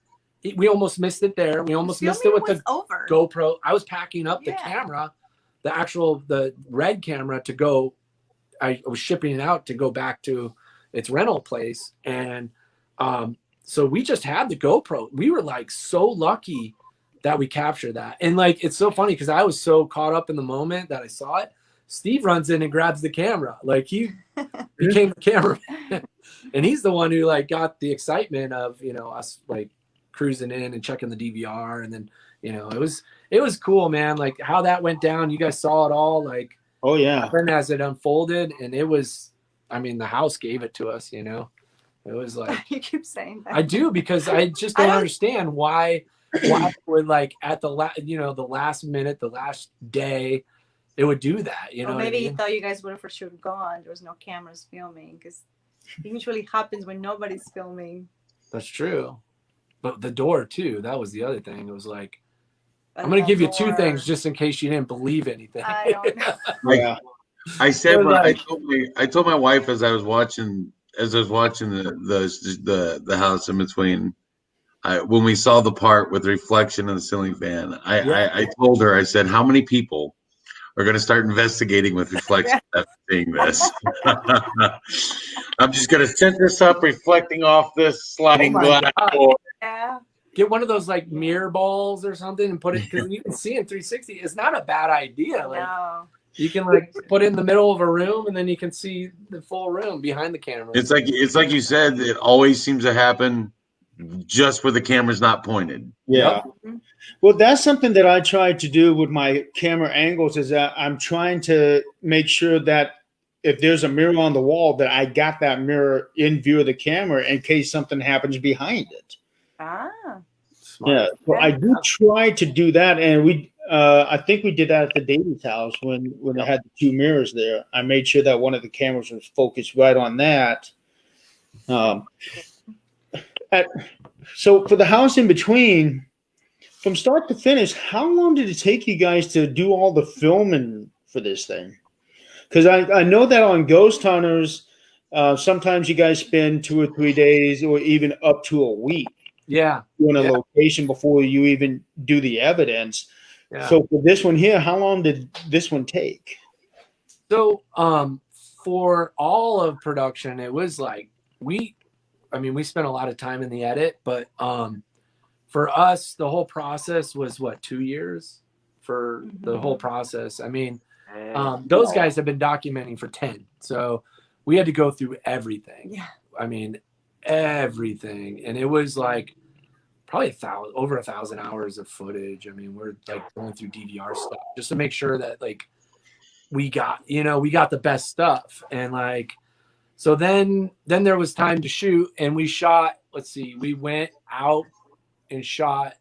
we almost missed it there. We almost missed it with the GoPro. I was packing up the camera, the red camera to go. I was shipping it out to go back to its rental place, and so we just had the GoPro. We were like so lucky that we captured that. And like it's so funny because I was so caught up in the moment that I saw it. Steve runs in and grabs the camera. Like he became the cameraman. And he's the one who like got the excitement of, you know, us like cruising in and checking the DVR. And then, you know, it was cool, man. Like how that went down. You guys saw it all, like, oh yeah, as it unfolded. And it was, I mean, the house gave it to us, you know. It was like you keep saying that. I do, because I just don't understand why would like at the last minute, the last day, it would do that, you know. Or maybe you thought you guys were for sure gone. There was no cameras filming, because it usually happens when nobody's filming. That's true. But the door too, that was the other thing. It was like, I'm going to give you two things just in case you didn't believe anything. I don't know. Yeah. I said, I told my wife as I was watching the house in between, when we saw the part with the reflection of the ceiling fan, I told her, I said, how many people are going to start investigating with reflection after seeing this? I'm just going to set this up, reflecting off this sliding glass door. Yeah. Get one of those like mirror balls or something and put it, because you can see in 360. It's not a bad idea. Like, no. You can like put it in the middle of a room, and then you can see the full room behind the camera. It's like you said, it always seems to happen just where the camera's not pointed. Yeah. Yep. Well, that's something that I try to do with my camera angles, is that I'm trying to make sure that if there's a mirror on the wall, that I got that mirror in view of the camera in case something happens behind it. Ah. Smart. Yeah. So I do try to do that. And I think we did that at the Davies house when they had the two mirrors there. I made sure that one of the cameras was focused right on that. So for the house in between, from start to finish, how long did it take you guys to do all the filming for this thing? Because I know that on Ghost Hunters, sometimes you guys spend 2 or 3 days or even up to a week. Yeah. Doing a location before you even do the evidence. Yeah. So for this one here, how long did this one take? So for all of production, it was like we spent a lot of time in the edit, but for us, the whole process was 2 years for the whole process. I mean, those guys have been documenting for 10. So we had to go through everything. Yeah. I mean, everything. And it was like probably over 1,000 hours of footage. I mean, we're like going through DVR stuff just to make sure that like we got the best stuff. And like, so then there was time to shoot, and we shot, we went out and shot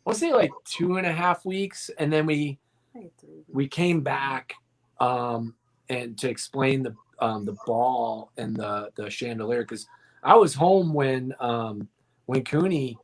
want to say like 2.5 weeks, and then we came back and to explain the ball and the chandelier, because I was home when Cooney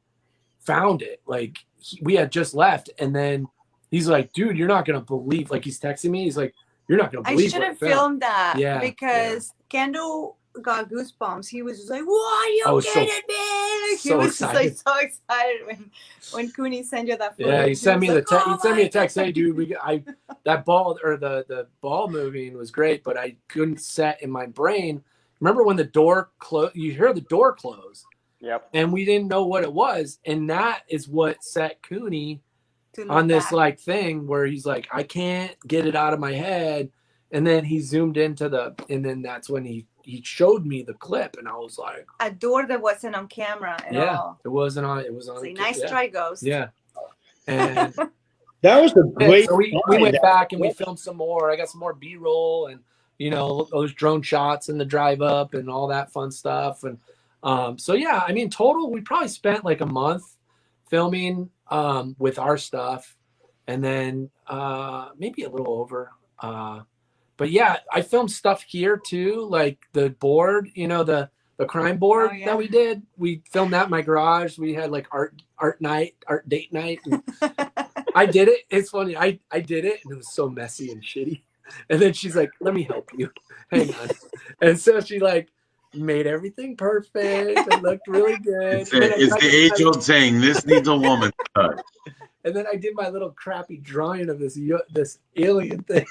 found it. Like we had just left, and then he's like, dude, you're not gonna believe, like he's texting me, he's like, you're not gonna believe I should what have filmed that because yeah. Kendall got goosebumps. He was just like, "What, you I was kidding me?" Like, he so was excited. just like so excited when Cooney sent you that photo. Yeah, he sent me the text. he sent me a text. Hey, dude, that ball, or the ball moving was great, but I couldn't set in my brain. Remember when the door closed? You hear the door close. Yep. And we didn't know what it was, and that is what set Cooney To on look this back. like thing where he's like, I can't get it out of my head. And then he zoomed into and then that's when he showed me the clip, and I was like, a door that wasn't on camera at all. it wasn't on. It was on. Say, nice try, Ghost. Yeah. And That was a great. so we went back and we filmed some more. I got some more B-roll and, you know, those drone shots and the drive up and all that fun stuff. And so, yeah, I mean, total, we probably spent like a month filming with our stuff, and then maybe a little over. But yeah, I filmed stuff here too, like the board, you know, the crime board that we did. We filmed that in my garage. We had like art date night. And I did it. It's funny. I did it, and it was so messy and shitty. And then she's like, "Let me help you. Hang on." And so she like made everything perfect. It looked really good. It's the age-old saying, "This needs a woman." And then I did my little crappy drawing of this alien thing.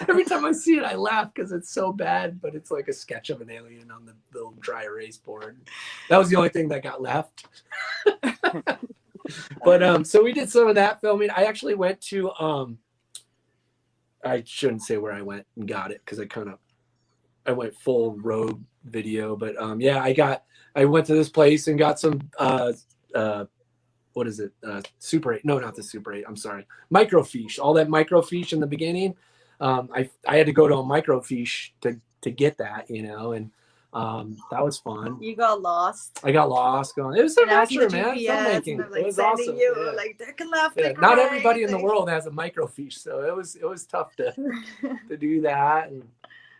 Every time I see it, I laugh because it's so bad, but it's like a sketch of an alien on the little dry erase board. That was the only thing that got left. But so we did some of that filming. I actually went to I shouldn't say where I went and got it because I went full road video. But yeah, I went to this place and got some what is it? Super 8. No, not the Super 8. I'm sorry. Microfiche. All that microfiche in the beginning. I had to go to a microfiche to get that, you know, and that was fun. You got lost. I got lost going. It was an adventure, man. Filmmaking. Like, it was awesome. You, like, left, not everybody in the world has a microfiche, so it was tough to do that. And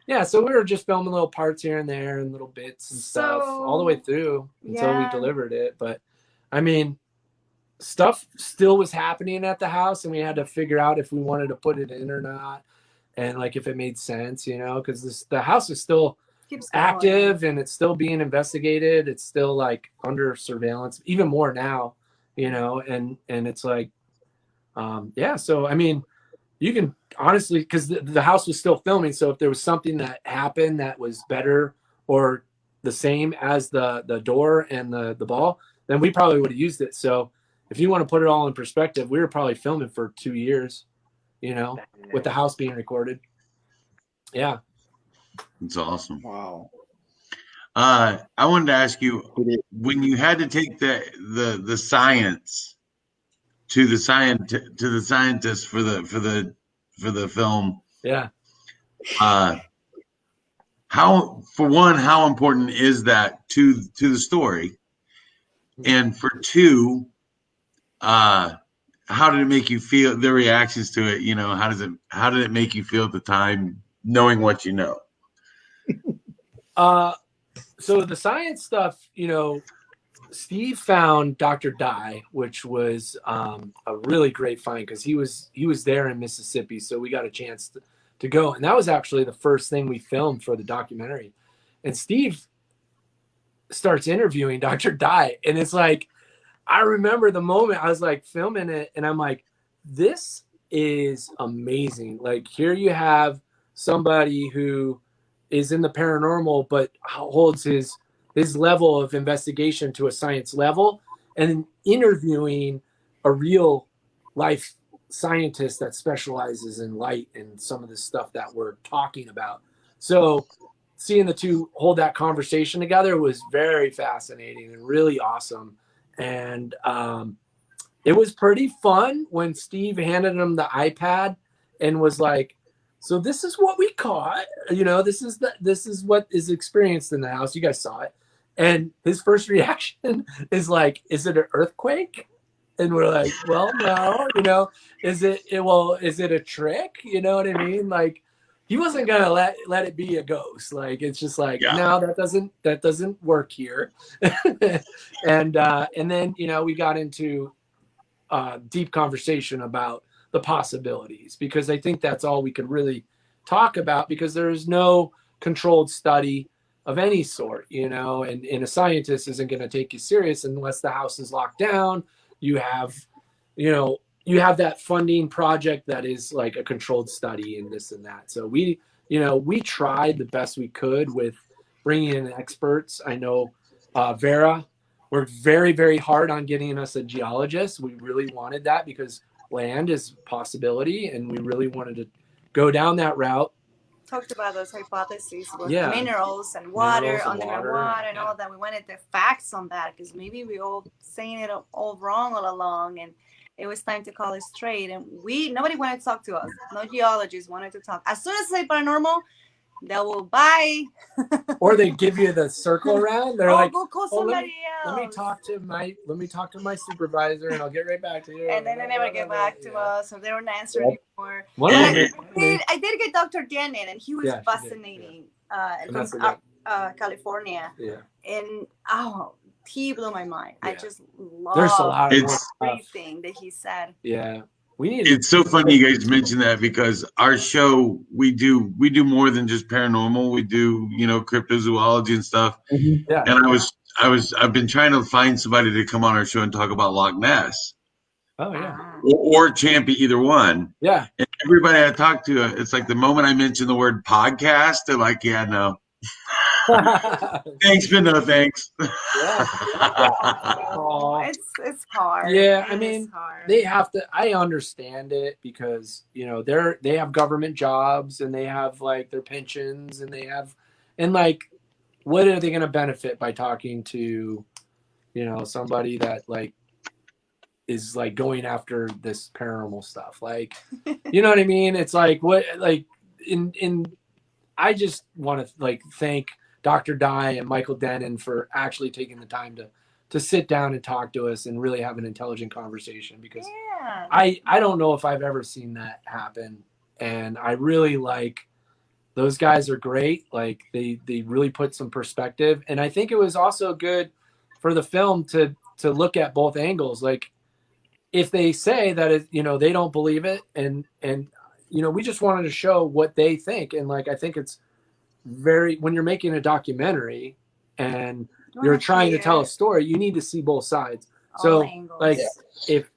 yeah, so we were just filming little parts here and there and little bits and stuff all the way through until we delivered it. But I mean, stuff still was happening at the house, and we had to figure out if we wanted to put it in or not, and like if it made sense, you know, because the house is still active and it's still being investigated. It's still like under surveillance, even more now, you know, and it's like, yeah. So I mean, you can honestly, because the house was still filming, so if there was something that happened that was better or the same as the door and the ball, then we probably would have used it. So if you want to put it all in perspective, we were probably filming for 2 years, you know, with the house being recorded. Yeah. It's awesome. Wow. I wanted to ask you, when you had to take the science to the scientists for the film. Yeah. How important is that to the story? And for two, how did it make you feel, the reactions to it, you know, how did it make you feel at the time knowing what you know? So the science stuff, you know, Steve found Dr. Dye, which was a really great find because he was there in Mississippi, so we got a chance to go, and that was actually the first thing we filmed for the documentary. And Steve starts interviewing Dr. Dye, and it's like, I remember the moment I was like filming it, and I'm like, this is amazing. Like, here you have somebody who is in the paranormal, but holds his level of investigation to a science level, and interviewing a real life scientist that specializes in light and some of the stuff that we're talking about. So seeing the two hold that conversation together was very fascinating and really awesome. And it was pretty fun when Steve handed him the iPad and was like, so this is what we caught, you know, this is what is experienced in the house. You guys saw it. And his first reaction is like, is it an earthquake? And we're like, well, no, is it a trick? You know what I mean? Like, he wasn't gonna let it be a ghost. Like, it's just like, Yeah. no, that doesn't work here. And then we got into deep conversation about the possibilities, because I think that's all we could really talk about, because there is no controlled study of any sort, and a scientist isn't going to take you serious unless the house is locked down. You have that funding project that is like a controlled study and this and that. So we tried the best we could with bringing in experts. I know Vera worked very, very hard on getting us a geologist. We really wanted that because land is a possibility, and we really wanted to go down that route. Talked about those hypotheses with Yeah. minerals and water, Minerals and underground water, water, and all that. We wanted the facts on that, because maybe we all saying it all wrong all along, and it was time to call it straight. And nobody wanted to talk to us. No geologists wanted to talk. As soon as I say paranormal, they will buy. Or they give you the circle around. They're like, go call somebody else. let me talk to my supervisor, and I'll get right back to you. And then they never get back to us, or they don't answer anymore. I did get Dr. Dan in, and he was fascinating. From California. Yeah. And he blew my mind. Yeah. I just love There's a lot of everything that he said. Yeah. It's so funny you guys mention that, because our show, we do more than just paranormal. We do, cryptozoology and stuff. Mm-hmm. Yeah. And I've been trying to find somebody to come on our show and talk about Loch Ness. Oh yeah. Or Champy, either one. Yeah. And everybody I talk to, it's like the moment I mention the word podcast, they're like, yeah, no. Thanks, but no thanks. It's hard. Yeah, I mean, they have to. I understand it, because they have government jobs, and they have like their pensions, and what are they going to benefit by talking to somebody that like is like going after this paranormal stuff? Like, you know what I mean? It's like, what, like I just want to like thank Dr. Dye and Michael Denon for actually taking the time to sit down and talk to us and really have an intelligent conversation, because I don't know if I've ever seen that happen. And I really like, those guys are great. Like they really put some perspective. And I think it was also good for the film to look at both angles. Like, if they say that they don't believe it, and we just wanted to show what they think. And like, I think it's when you're making a documentary and you're trying to tell a story, you need to see both sides. So like, if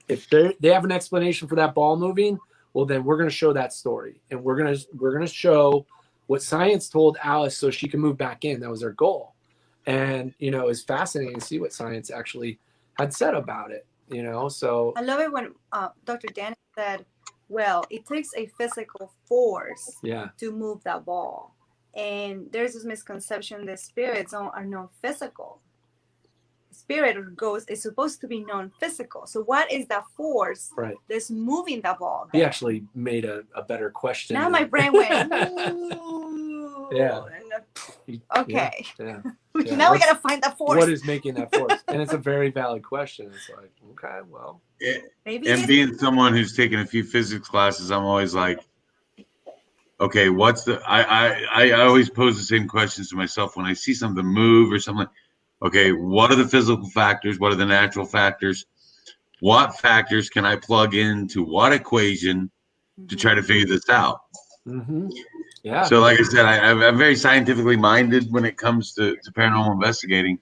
they have an explanation for that ball moving, well, then we're going to show that story, and we're going to show what science told Alice so she can move back in. That was their goal. And it's fascinating to see what science actually had said about it. So I love it when Dr. Dan said, well, it takes a physical force to move that ball. And there's this misconception that spirits are non-physical. Spirit or ghost is supposed to be non-physical. So what is that force that's moving the ball there? He actually made a better question. Now my brain went, ooh. Yeah. Okay. Yeah. Now we got to find the force. What is making that force? And it's a very valid question. It's like, okay, well. Maybe and being someone who's taken a few physics classes, I'm always like, okay, what's the, I always pose the same questions to myself when I see something move or something. Okay, what are the physical factors? What are the natural factors? What factors can I plug into what equation to try to figure this out? Mm-hmm. Yeah. So like I said, I'm very scientifically minded when it comes to paranormal investigating,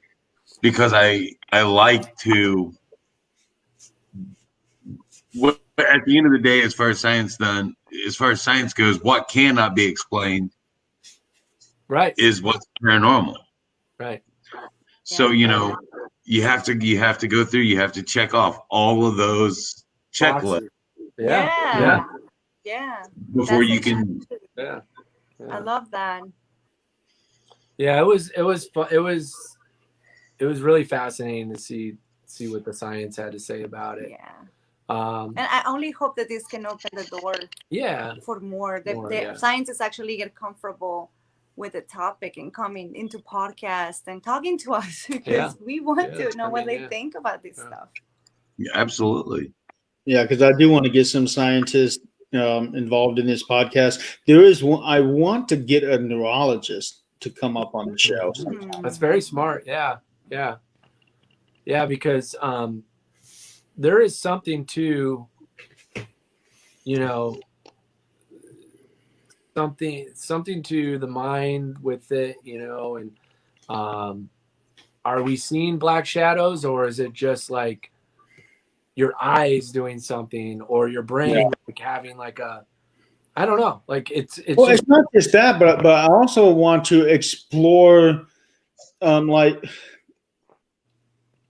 because I like to, at the end of the day, as far as science goes, what cannot be explained is what's paranormal. Right. So, you have to go through, you have to check off all of those checklists. Yeah. Before you can. Yeah. I love that. Yeah, it was really fascinating to see what the science had to say about it. Yeah. And I only hope that this can open the door. Yeah. For more. Scientists actually get comfortable with the topic and coming into podcast and talking to us, because we want to know what they think about this stuff. Yeah, absolutely. Yeah, because I do want to get some scientists involved in this podcast. There is one, I want to get a neurologist to come up on the show. That's very smart. Yeah, because there is something to, you know, something to the mind with it, you know, and are we seeing black shadows, or is it just like your eyes doing something, or your brain like having like a, I don't know, like it's Well, just, it's not just that, but I also want to explore, like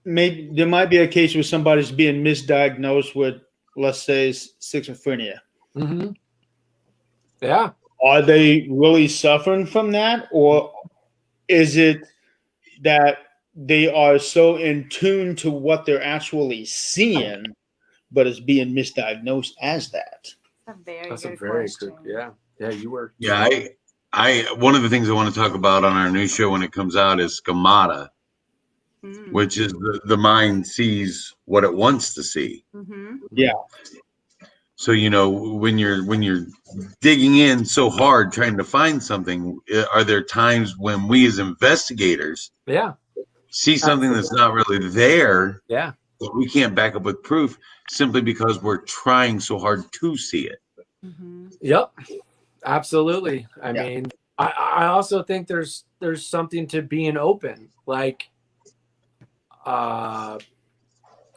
maybe there might be a case where somebody's being misdiagnosed with, let's say, schizophrenia. mm-hmm. Yeah. Are they really suffering from that, or is it that they are so in tune to what they're actually seeing, but it's being misdiagnosed as that? That's a Good very question. good, yeah, you were. Yeah, I one of the things I want to talk about on our new show when it comes out is schemata, which is the mind sees what it wants to see. Yeah. So when you're digging in so hard trying to find something, are there times when we as investigators see something that's not really there? Yeah. But we can't back up with proof simply because we're trying so hard to see it. Yep, absolutely. I mean, I also think there's something to being open, like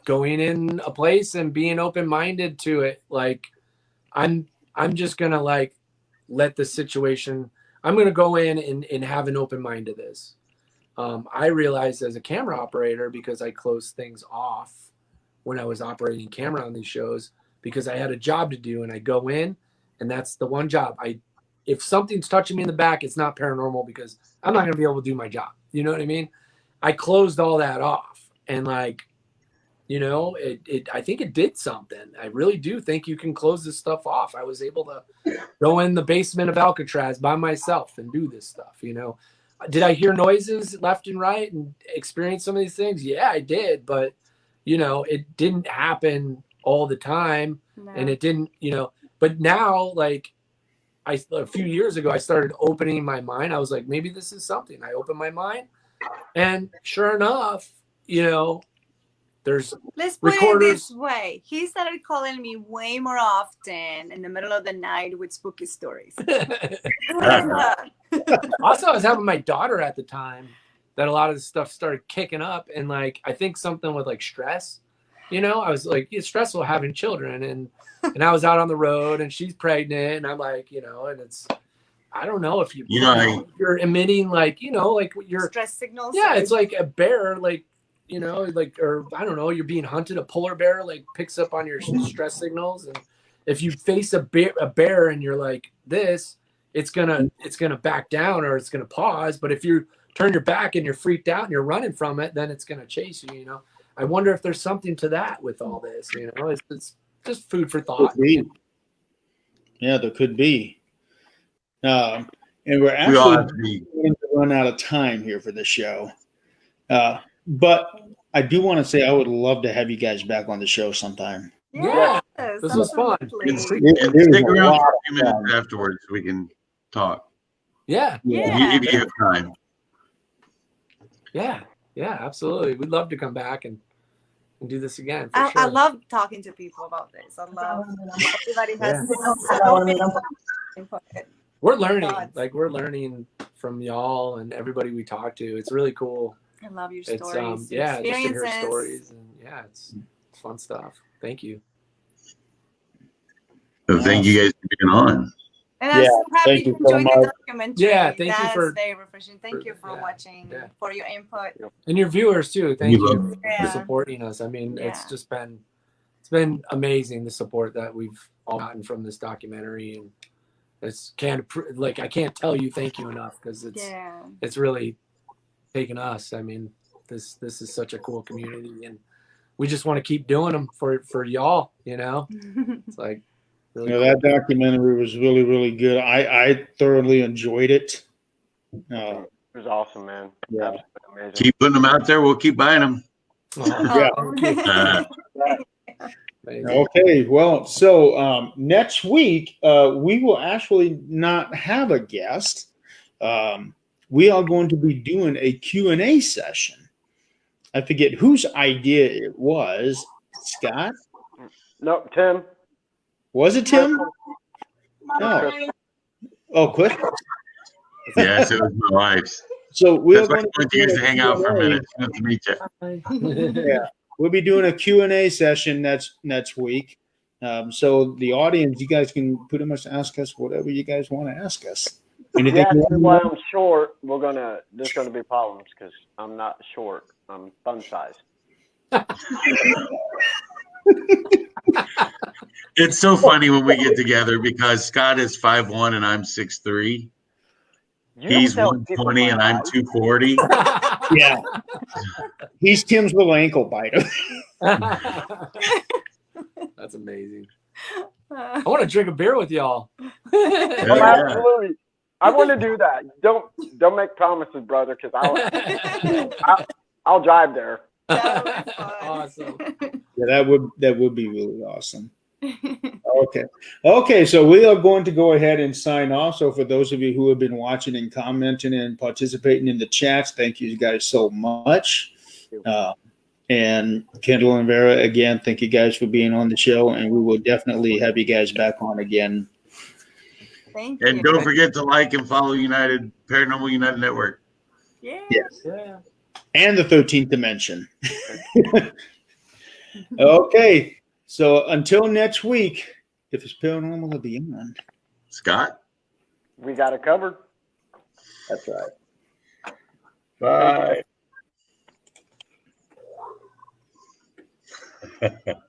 going in a place and being open-minded to it. Like I'm just gonna like let the situation, I'm gonna go in and have an open mind to this. I realized as a camera operator, because I closed things off when I was operating camera on these shows, because I had a job to do, and I go in, and that's the one job. If something's touching me in the back, it's not paranormal, because I'm not going to be able to do my job. You know what I mean? I closed all that off, and like, you know, I think it did something. I really do think you can close this stuff off. I was able to go in the basement of Alcatraz by myself and do this stuff, you know. Did I hear noises left and right and experience some of these things? Yeah, I did. But, you know, it didn't happen all the time. No. And it didn't, you know, but now, like, a few years ago, I started opening my mind. I was like, maybe this is something. I opened my mind. And sure enough, you know, there's Let's put recorders. it this way. He started calling me way more often in the middle of the night with spooky stories. Also, I was having my daughter at the time that a lot of this stuff started kicking up. And like, I think something with like stress, you know, I was like, it's stressful having children. And I was out on the road and she's pregnant. And I'm like, you know, and it's, I don't know if you're emitting like, you know, like your stress signals. Yeah. It's like a bear, like, you know, like, or I don't know, you're being hunted. A polar bear like picks up on your stress signals. And if you face a bear and you're like this, it's gonna back down or it's gonna pause. But if you turn your back and you're freaked out and you're running from it, then it's gonna chase you. You know, I wonder if there's something to that with all this. You know, it's just food for thought. Yeah, there could be. And we're actually going to run out of time here for the show. But I do want to say I would love to have you guys back on the show sometime. Yeah, this was fun. And stick around for a few minutes afterwards so we can talk. Yeah. If you have time. Yeah, absolutely. We'd love to come back and do this again. I love talking to people about this. I love everybody has We're learning. Like we're learning from y'all and everybody we talk to. It's really cool. I love your stories. Just to hear stories, and it's fun stuff. Thank you. So thank you guys for being on. And I'm so happy you enjoyed the documentary. Yeah, thank you for very refreshing. Thank you for watching, for your input. And your viewers too. Thank you for supporting us. I mean, it's been amazing, the support that we've all gotten from this documentary, and I can't tell you thank you enough, because it's really taken us. I mean, this is such a cool community, and we just want to keep doing them for y'all, you know. It's like really that documentary was really, really good. I thoroughly enjoyed it. It was awesome, man. Yeah. Amazing. Keep putting them out there. We'll keep buying them. Yeah. Oh. Amazing. Okay, well, so next week we will actually not have a guest. We are going to be doing a Q&A session. I forget whose idea it was. Scott? No, Tim. Was it Tim? No. Oh, Cliff. Yes, it was my wife's. So we're That's why going I wanted you guys to hang out for a minute. It's good to meet you. Yeah, we'll be doing a Q&A session next week. So the audience, you guys can pretty much ask us whatever you guys want to ask us. Anything Yeah, you that's want why to know? I'm short. There's gonna be problems because I'm not short. I'm fun size. It's so funny when we get together because Scott is 5'1" and I'm 6'3". You don't He's tell people 120 my and I'm height. 240. Yeah. He's Tim's little ankle biter. That's amazing. I want to drink a beer with y'all. Oh, Yeah. absolutely. I want to do that. Don't make promises, brother, because I'll drive there. That would be fun. Awesome. Yeah, that would be really awesome. Okay, so we are going to go ahead and sign off. So for those of you who have been watching and commenting and participating in the chats, thank you guys so much. And Kendall and Vera, again, thank you guys for being on the show, and we will definitely have you guys back on again. Thank you. And don't forget to like and follow Paranormal United Network. Yeah. Yes. Yeah. And the 13th dimension. Okay, so until next week, if it's paranormal or beyond. Scott? We got it covered. That's right. Bye.